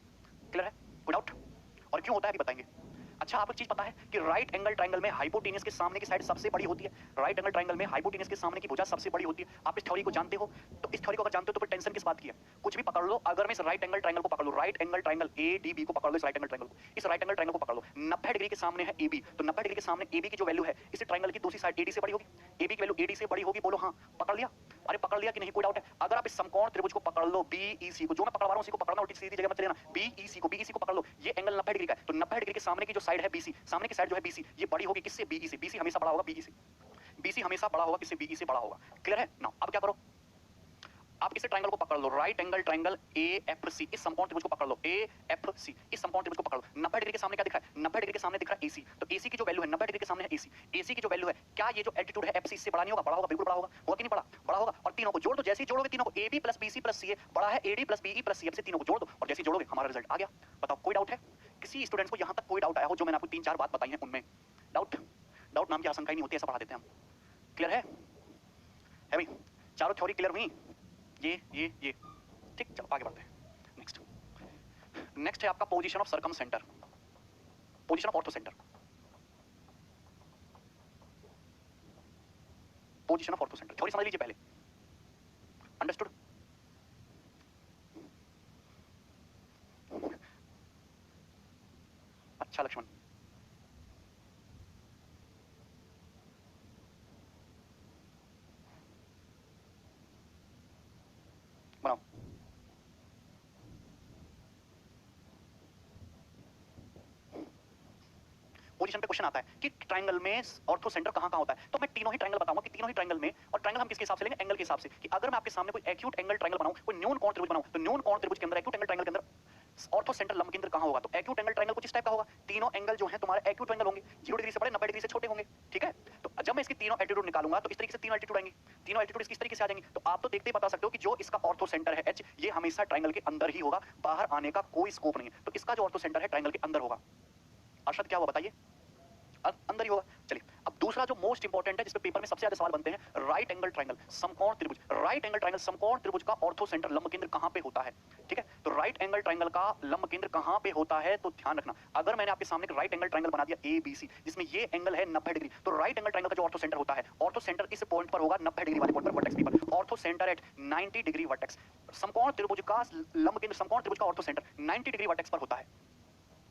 क्लियर है? कोई डाउट? और क्यों होता है अभी बताएंगे। अच्छा, आपको चीज पता है कि राइट एंगल ट्रायंगल में हाइपोटेनियस के सामने की साइड सबसे बड़ी होती है। राइट एंगल ट्रायंगल में हाइपोटेनियस के सामने की भुजा सबसे बड़ी होती है। आप इस थ्योरी को जानते हो? तो इस थ्योरी को अगर जानते हो तो फिर टेंशन किस बात की है? कुछ भी पकड़ लो, अगर मैं इस राइट एंगल ट्रायंगल को पकड़ लो, राइट एंगल ट्रायंगल ADB को पकड़ लो, इस राइट एंगल ट्रायंगल को, इस राइट एंगल ट्रायंगल को पकड़ लो, 90 डिग्री के सामने है AB, तो 90 डिग्री के सामने AB की जो वैल्यू है इस ट्रायंगल की दूसरी साइड AD से बड़ी होगी। AB की वैल्यू AD से बड़ी होगी, बोलो हाँ। पकड़ लिया? अरे पकड़ लिया कि नहीं? कोई डाउट है? अगर आप इस समकोण त्रिभुज को पकड़ लो BEC को, जो मैं पकड़वा रहा हूं उसी को पकड़ना, उल्टी सीधी जगह मत लेना। BEC को पकड़ लो, ये एंगल 90 डिग्री का है, तो 90 डिग्री के सामने की जो साइड है BC, सामने की साइड जो है BC, ये बड़ी होगी किससे? BE से। BC हमेशा बड़ा होगा BE से, BC हमेशा बड़ा होगा किससे? BE से बड़ा होगा। क्लियर है? नाउ अब क्या करो, आप इस ट्रायंगल को पकड़ लो, राइट एंगल ट्रायंगल AFC, इस समकोण त्रिभुज को पकड़ लो AFC, इस समकोण त्रिभुज को पकड़ लो। 90 डिग्री के सामने क्या दिख रहा है? 90 डिग्री के सामने दिख रहा है AC, तो AC की जो वैल्यू है 90 डिग्री के सामने है AC, AC की जो वैल्यू है, क्या ये जो एल्टीट्यूड है FC इससे बड़ा नहीं होगा? बड़ा होगा, बिल्कुल बड़ा होगा। होगा कि नहीं? बड़ा होगा। और तीनों को जोड़ दो, जैसे ही जोड़ोगे तीनों को, AB plus BC plus CA बड़ा है AD plus BE plus CF से, तीनों को जोड़ दो और जैसे ही जोड़ोगे हमारा रिजल्ट आ गया। बताओ कोई डाउट है? किसी स्टूडेंट्स को यहाँ तक कोई डाउट आया हो जो मैंने आपको 3-4 बात बताई है उनमें? डाउट नाम की आशंका ही नहीं होती, ऐसा पढ़ा देते हैं हम। क्लियर है भाई? चारों थ्योरी क्लियर हुई? ये ठीक, चलो आगे बढ़ते हैं। नेक्स्ट है आपका position of circum centre, position of ortho centre, position of ortho centre. Theory समझ लीजिए पहले, अंडरस्टूड? अच्छा लक्ष्मण, बनाओ। पोजीशन पे क्वेश्चन आता है कि ट्रायंगल में ऑर्थो सेंटर कहां कहां होता है, तो मैं तीनों ही ट्रायंगल बताऊंगा कि तीनों ही ट्रायंगल में, और ट्रायंगल हम किसके हिसाब से लेंगे? एंगल के हिसाब से, कि अगर मैं आपके सामने कोई एक्यूट एंगल ट्रायंगल बनाऊं, कोई न्यून कोण त्रिभुज बनाऊं, तो न्यून कोण त्रिभुज के अंदर, एक्यूट एंगल ट्रायंगल के अंदर ऑर्थो सेंटर लंब केंद्र कहां होगा? तो एक्यूट एंगल ट्रायंगल कुछ इस टाइप का होगा, तीनों एंगल जो है तुम्हारे एक्यूट एंगल होंगे, 0 डिग्री से बड़े, 90 डिग्री से छोटे होंगे, ठीक है। तो जब मैं इसकी तीनों एल्टीट्यूड निकालूंगा तो इस तरीके से तीनों एल्टीट्यूड आएंगे, तीनों एल्टीट्यूड इसकी इस तरीके से आ जाएंगे। तो आप तो देखते ही बता सकते हो कि जो इसका ऑर्थो सेंटर है H, ये हमेशा ट्रायंगल के अंदर ही होगा, बाहर आने का कोई स्कोप नहीं है। तो इसका जो ऑर्थो सेंटर है ट्रायंगल के अंदर होगा। अर्षद क्या हुआ बताइए? अंदर ही होगा। चलिए अब दूसरा जो मोस्ट इंपॉर्टेंट है, जिस पे पेपर में सबसे ज्यादा सवाल बनते हैं, राइट एंगल ट्रायंगल समकोण त्रिभुज, राइट एंगल ट्रायंगल समकोण त्रिभुज का ऑर्थो सेंटर लंब केंद्र कहां पे होता है? ठीक है, तो राइट एंगल ट्रायंगल का लंब केंद्र कहां पे होता है? तो ध्यान रखना, अगर मैंने आपके सामने राइट एंगल ट्रायंगल बना दिया ABC, जिसमें ये एंगल है 90 डिग्री, तो राइट एंगल ट्रायंगल का जो ऑर्थो सेंटर होता है, ऑर्थो सेंटर इस पॉइंट पर होगा, 90 डिग्री वाले पॉइंट पर, वर्टेक्स P पर, ortho centre at 90 degree vertex. समकोण त्रिभुज का लंब केंद्र, समकोण त्रिभुज का ऑर्थो सेंटर 90 डिग्री वर्टेक्स पर होता है।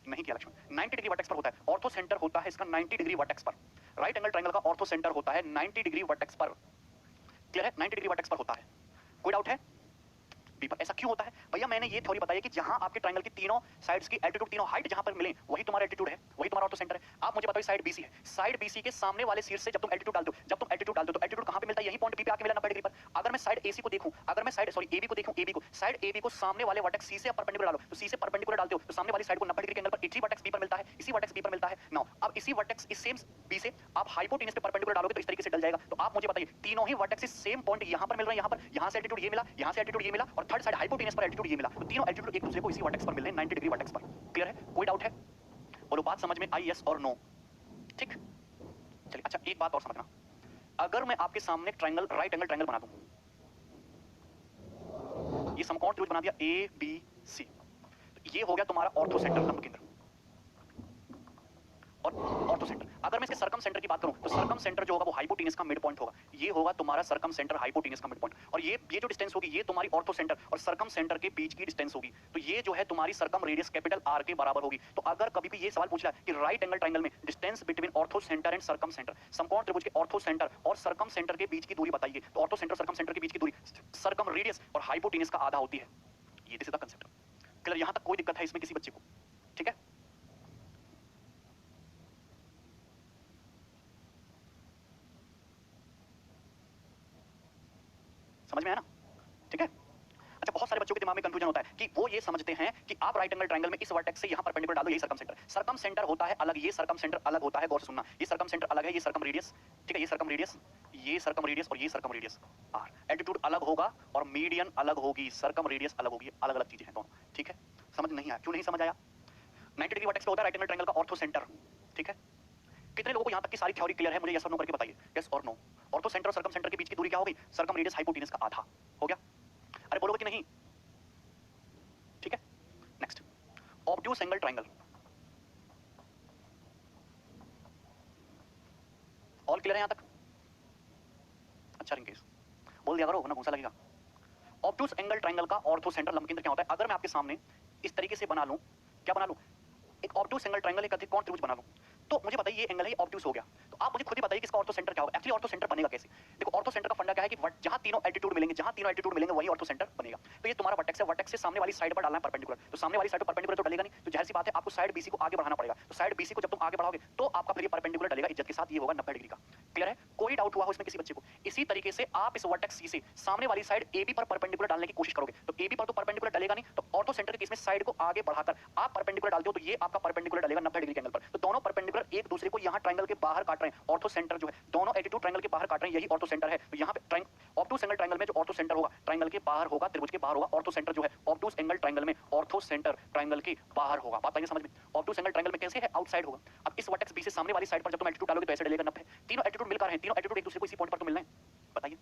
नहीं किया लक्ष्मण, 90 डिग्री वर्टेक्स पर होता है, ऑर्थो सेंटर होता है इसका 90 डिग्री वर्टेक्स पर। राइट एंगल ट्रायंगल का ऑर्थो सेंटर होता है 90 डिग्री वर्टेक्स पर। क्लियर है? 90 डिग्री वर्टेक्स पर होता है। कोई डाउट है? बी पर। ऐसा क्यों होता है भैया? मैंने ये थ्योरी बताई कि जहां आपके ट्रायंगल की तीनों साइड्स की एल्टीट्यूड, तीनों हाइट जहां पर मिले वही तुम्हारा एल्टीट्यूड है, वही तुम्हारा ऑर्थो सेंटर है। आप मुझे बताओ साइड बीसी है, साइड बीसी के सामने वाले शीर्ष से जब तुम एल्टीट्यूड डालते हो, जब तुम एल्टीट्यूड डालते हो तो एल्टीट्यूड कहां पे मिलता है? यही पॉइंट बी पे आके मिला 90 डिग्री पर। अगर मैं साइड एसी को देखूं, अगर मैं साइड सॉरी एबी को देखूं, एबी को साइड एबी को सामने वाले वर्टेक्स सी से परपेंडिकुलर डालो, तो सी से परपेंडिकुलर डालते हो तो सामने वाली साइड को 90 डिग्री के एंगल पर इसी वर्टेक्स बी पर मिलता है, इसी वर्टेक्स बी पर मिलता है। नाउ अब इसी वर्टेक्स इस सेम बी से आप हाइपोटेनस पे परपेंडिकुलर डालोगे तो इस तरीके से डल जाएगा। तो आप मुझे बताइए तीनों ही वर्टेक्स सेम पॉइंट यहां पर मिल रहे हैं, यहां से एल्टीट्यूड ये मिला, यहां से एल्टीट्यूड ये मिला और थर्ड साइड हाइपोटेनस पर एल्टीट्यूड ये मिला, तो तीनों एल्टीट्यूड एक दूसरे को इसी वर्टेक्स पर मिल रहे हैं 90 डिग्री वर्टेक्स पर। क्लियर है? कोई डाउट है? बोलो बात समझ में आई? यस और नो? ठीक, चलिए अच्छा एक बात और समझना, अगर मैं आपके सामने ट्रायंगल राइट एंगल ट्रायंगल बना दूं, ये समकोण त्रिभुज बना दिया ए बी सी, तो ये हो गया तुम्हारा ऑर्थो सेंटर लंब केंद्र और ऑर्थो सेंटर। अगर मैं इसके सरकम सेंटर की बात करूं तो सरकम सेंटर जो होगा वो हाइपोटेनस का मिड पॉइंट होगा, ये होगा तुम्हारा सरकम सेंटर हाइपोटेनस का मिड पॉइंट, और ये जो डिस्टेंस होगी ये तुम्हारी ऑर्थो सेंटर और सरकम सेंटर के बीच की डिस्टेंस होगी, तो ये जो है तुम्हारी सरकम रेडियस कैपिटल आर के बराबर होगी। तो अगर कभी भी ये सवाल पूछ रहा है कि राइट एंगल ट्रायंगल में distance between orthocentre and circumcentre, समकोण त्रिभुज के ऑर्थो सेंटर और सरकम सेंटर के बीच की दूरी बताइए, तो ऑर्थो सेंटर सरकम सेंटर के बीच की दूरी सरकम रेडियस और हाइपोटेनस का आधा होती है। ये this is the concept. Clear? यहां तक कोई दिक्कत है इसमें किसी बच्चे को? ठीक है, समझ में आया ना? ठीक है। अच्छा बहुत सारे बच्चों के दिमाग में कंफ्यूजन होता है कि वो ये समझते हैं कि आप राइट एंगल ट्रायंगल में इस वर्टेक्स से यहां परपेंडिकुलर डाल दो, यही सरकम सेंटर। सरकम सेंटर होता है अलग, ये सरकम सेंटर अलग होता है, गौर से सुनना, ये सरकम सेंटर अलग है, ये सरकम रेडियस, ठीक है, ये सरकम रेडियस, ये सरकम रेडियस और ये सरकम रेडियस आर। एल्टीट्यूड अलग होगा और मीडियन अलग होगी, सरकम रेडियस अलग होगी, अलग अलग चीजें हैं दोनों। ठीक है, समझ नहीं आया? क्यों नहीं समझ आया? 90 डिग्री वर्टेक्स पे होता है राइट एंगल ट्रायंगल का ऑर्थो सेंटर। ठीक है, कितने लोगों को यहां तक की सारी थ्योरी क्लियर है? मुझे यस और नो करके बताइए, यस और नो। ऑर्थो सेंटर और सरकम सेंटर के बीच की दूरी क्या होगी? सरकम रेडियस हाइपोटेनस का आधा हो गया। अरे बोलोगे कि नहीं? ठीक है, next obtuse angle triangle. All clear है यहां तक? अच्छा रिंकेश बोल दिया करो वरना गुस्सा लगेगा। ऑब्ट्यूस एंगल ट्रायंगल का ऑर्थो सेंटर लंब केंद्र क्या होता है? अगर मैं आपके सामने इस तरीके से बना लूं, क्या बना लूं? एक ऑब्ट्यूस एंगल ट्रायंगल, एक अधिक कोण त्रिभुज बना लूं, तो मुझे बताइए ये एंगल है, ये ऑब्ट्यूस हो गया, तो आप मुझे खुद ही बताइए कि इसका ऑर्थो सेंटर क्या होगा? एक्चुअली ऑर्थो सेंटर बनेगा कैसे? देखो ऑर्थो सेंटर का फंडा क्या है कि जहां तीनों एल्टीट्यूड मिलेंगे, जहां तीनों एल्टीट्यूड मिलेंगे वही ऑर्थो सेंटर बनेगा। तो ये तुम्हारा वर्टेक्स है, वर्टेक्स से सामने वाली साइड पर डालना है परपेंडिकुलर, तो सामने वाली साइड पर परपेंडिकुलर तो डलेगा नहीं, तो जाहिर सी बात है आपको साइड बीसी को आगे बढ़ाना पड़ेगा, तो साइड बीसी को जब तुम आगे बढ़ाओगे तो आपका फिर ये परपेंडिकुलर डलेगा इज्जत के साथ, ये होगा 90 डिग्री का। क्लियर है? कोई डाउट हुआ हो इसमें किसी बच्चे को? इसी तरीके से आप इस वर्टेक्स सी से सामने वाली साइड एबी पर परपेंडिकुलर डालने की कोशिश करोगे, तो एबी पर तो परपेंडिकुलर डलेगा नहीं, तो ऑर्थो सेंटर के केस में साइड को आगे बढ़ाकर आप परपेंडिकुलर डालते हो तो ये आपका परपेंडिकुलर डलेगा 90 डिग्री के एंगल पर। तो दोनों परपेंडिकुलर एक दूसरे को यहां ट्रायंगल के बाहर काट रहे हैं, ऑर्थो सेंटर जो है दोनों एल्टीट्यूड ट्रायंगल के बाहर काट रहे हैं, यही ऑर्थो सेंटर है। तो यहां पे ऑब्ट्यूस एंगल ट्रायंगल में जो ऑर्थो सेंटर होगा ट्रायंगल के बाहर होगा, त्रिभुज के बाहर होगा, ऑर्थो सेंटर जो है ऑब्ट्यूस एंगल ट्रायंगल में ऑर्थो सेंटर ट्रायंगल के बाहर होगा। बात आइए समझ में? ऑब्ट्यूस एंगल ट्रायंगल में कैसे है? आउटसाइड होगा। अब इस वर्टेक्स बी से सामने वाली साइड पर जब तुम एल्टीट्यूड डालोगे तो ऐसे डलेगा 90। तीनों एल्टीट्यूड मिलकर हैं, तीनों एल्टीट्यूड एक दूसरे को इसी पॉइंट पर तो मिलना है, बताइए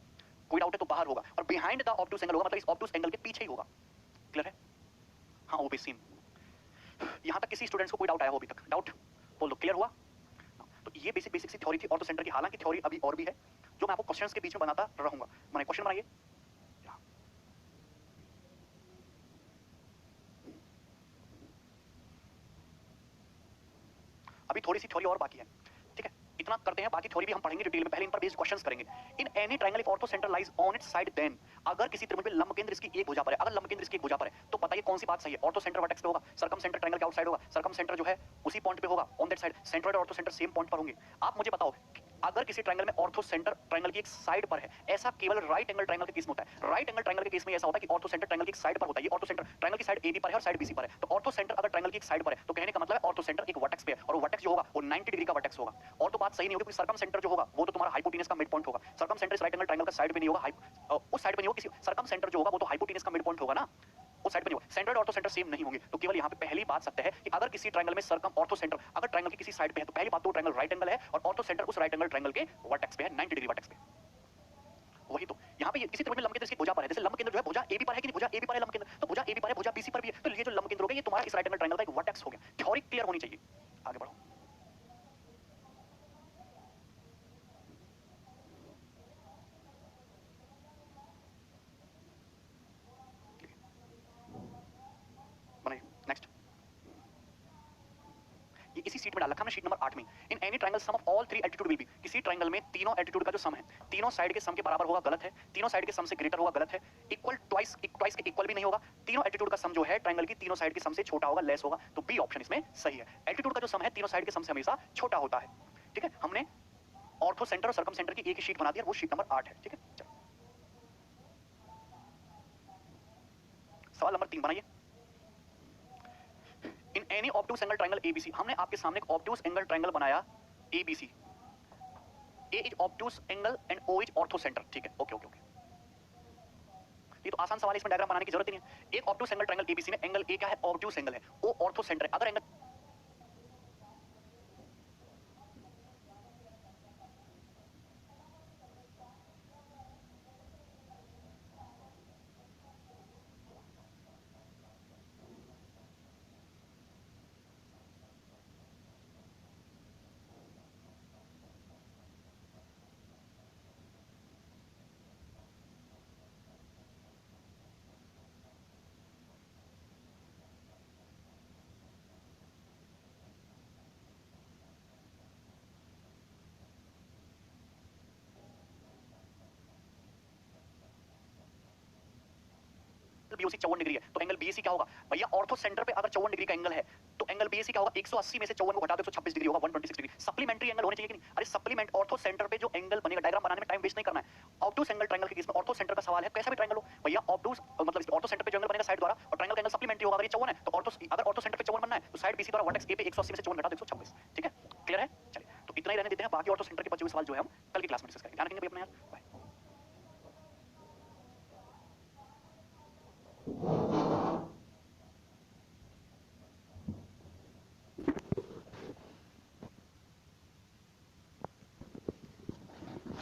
कोई डाउट है? तो बाहर होगा और बिहाइंड द ऑब्ट्यूस एंगल होगा, मतलब इस ऑब्ट्यूस एंगल के पीछे ही होगा। क्लियर है? हाँ वो भी सेम। यहां तक किसी स्टूडेंट्स को कोई डाउट आया हो अभी तक? डाउट बोल दो, क्लियर हुआ? तो ये बेसिक बेसिक सी थ्योरी थी ऑर्थो सेंटर की, हालांकि थ्योरी अभी और भी है जो मैं आपको क्वेश्चंस के बीच में बनाता रहूंगा। मैंने क्वेश्चन बनाइए, अभी थोड़ी सी थ्योरी और बाकी है, ठीक है? इतना करते हैं, बाकी थ्योरी भी हम पढ़ेंगे डिटेल में, पहले इन पर बेस्ड क्वेश्चंस करेंगे। In any triangle if orthocentre lies on its side then, अगर किसी त्रिभुज में लंब केंद्र इसकी एक भुजा पर है, अगर लंब केंद्र इसकी एक भुजा पर है तो बताइए कौन सी बात सही है? ऑर्थो सेंटर वर्टेक्स पे होगा, सरकम सेंटर ट्रायंगल के आउटसाइड होगा, सरकम सेंटर जो है उसी पॉइंट पे होगा ऑन दैट साइड, सेंट्रोइड और ऑर्थो सेंटर सेम पॉइंट पर होंगे। आप मुझे बताओ अगर किसी ट्रायंगल में ऑर्थो सेंटर ट्रायंगल की एक साइड पर है, ऐसा केवल राइट एंगल ट्रायंगल के केस में होता है। राइट एंगल ट्रायंगल के केस में ऐसा होता है कि ऑर्थो सेंटर ट्रायंगल की एक साइड पर होता है, ये ऑर्थो सेंटर ट्रायंगल की साइड एबी पर है और साइड बीसी पर है, तो ऑर्थो सेंटर अगर ट्रायंगल की एक साइड पर है तो कहने का मतलब है ऑर्थो सेंटर एक वर्टेक्स पे है, और वर्टेक्स जो होगा वो 90 डिग्री का वर्टेक्स होगा। और तो बात सही नहीं होगी, क्योंकि सरकम सेंटर जो होगा वो तो तुम्हारा हाइपोटेनस का मिड पॉइंट होगा। सरकम सेंटर इस राइट एंगल ट्रायंगल का साइड पे नहीं होगा, उस साइड पे नहीं होगा, किसी सरकम सेंटर जो होगा वो तो हाइपोटेनस का मिड पॉइंट होगा ना, उस साइड पे नहीं होगा। सेंट्रोइड ऑर्थो सेंटर सेम नहीं होंगे, तो केवल यहाँ पे पहली बात सत्य है कि अगर किसी ट्रायंगल में सरकम ऑर्थो सेंटर अगर ट्रायंगल की किसी साइड पे है तो पहली बात तो ट्रायंगल राइट एंगल है और ऑर्थो सेंटर उस राइट एंगल ट्रायंगल के वर्टेक्स पे है, 90 डिग्री वर्टेक्स पे। वही तो यहाँ पे किसी त्रिभुज में लंब केंद्र इसकी भुजा पर है, जैसे लंब केंद्र जो है भुजा एबी पर है कि नहीं? भुजा एबी पर है लंब केंद्र, तो भुजा एबी पर है, भुजा बीसी पर भी है, तो ये जो लंब केंद्र हो गया ये तुम्हारा इस राइट एंगल ट्रायंगल का एक वर्टेक्स हो गया। थ्योरी क्लियर होनी चाहिए, आगे बढ़ो। ये इसी सीट में डाल रखा हमने शीट नंबर 8 में। In any triangle sum of all three altitude will be, किसी ट्रायंगल में तीनों एल्टीट्यूड का जो सम है तीनों साइड के सम के बराबर होगा, गलत है। तीनों साइड के सम से ग्रेटर होगा, गलत है। इक्वल ट्वाइस के इक्वल भी नहीं होगा। तीनों एल्टीट्यूड का सम जो है ट्रायंगल की तीनों साइड के सम से छोटा होगा, लेस होगा। तो बी ऑप्शन इसमें सही है। एल्टीट्यूड का जो सम है तीनों साइड के सम से हमेशा छोटा होता है। ठीक है, हमने ऑर्थो सेंटर और सर्कम सेंटर की एक ही शीट बना दी, वो शीट नंबर 8 है। ठीक है, चलो सवाल नंबर 3 बनाइए। In any obtuse angle triangle ABC, हमने आपके सामने एक ऑब्टूस एंगल ट्रायंगल बनाया ABC, A is obtuse angle and O is orthocentre. ठीक है, ओके ओके ओके, ये तो आसान सवाल है, इसमें डायग्राम बनाने की जरूरत नहीं है। एक ऑब्टूस एंगल ट्रायंगल एबीसी में एंगल ए क्या है, ऑब्टूस एंगल है, ओ ऑर्थो सेंटर है। अगर एंगल बीओसी 54 डिग्री है तो एंगल बीएसी क्या होगा भैया, ऑर्थो सेंटर पे अगर 54 डिग्री का एंगल है तो एंगल बीएसी क्या होगा, 180 में से 54 को घटा दो 126 डिग्री होगा, 126 डिग्री। सप्लीमेंट्री एंगल होने चाहिए कि नहीं? अरे सप्लीमेंट ऑर्थो सेंटर पे जो एंगल बनेगा, डायग्राम बनाने में टाइम वेस्ट नहीं करना है। ऑब्टूस एंगल ट्रायंगल के केस में ऑर्थो सेंटर का सवाल है, कैसा भी ट्रायंगल हो भैया, ऑब्टूस मतलब ऑर्थो सेंटर पे जो एंगल बनेगा साइड द्वारा और ट्रायंगल का एंगल सप्लीमेंट्री होगा। अगर ये 54 है तो ऑर्थो, अगर ऑर्थो सेंटर पे 54 बनना है तो साइड बीसी द्वारा वर्टेक्स ए पे 180 में से 54 घटा दो 126। ठीक है, क्लियर है? चलिए तो इतना ही रहने देते हैं, बाकी ऑर्थो सेंटर के बचे हुए सवाल जो है हम कल की क्लास में डिस्कस करेंगे। ध्यान रखेंगे अपने यार।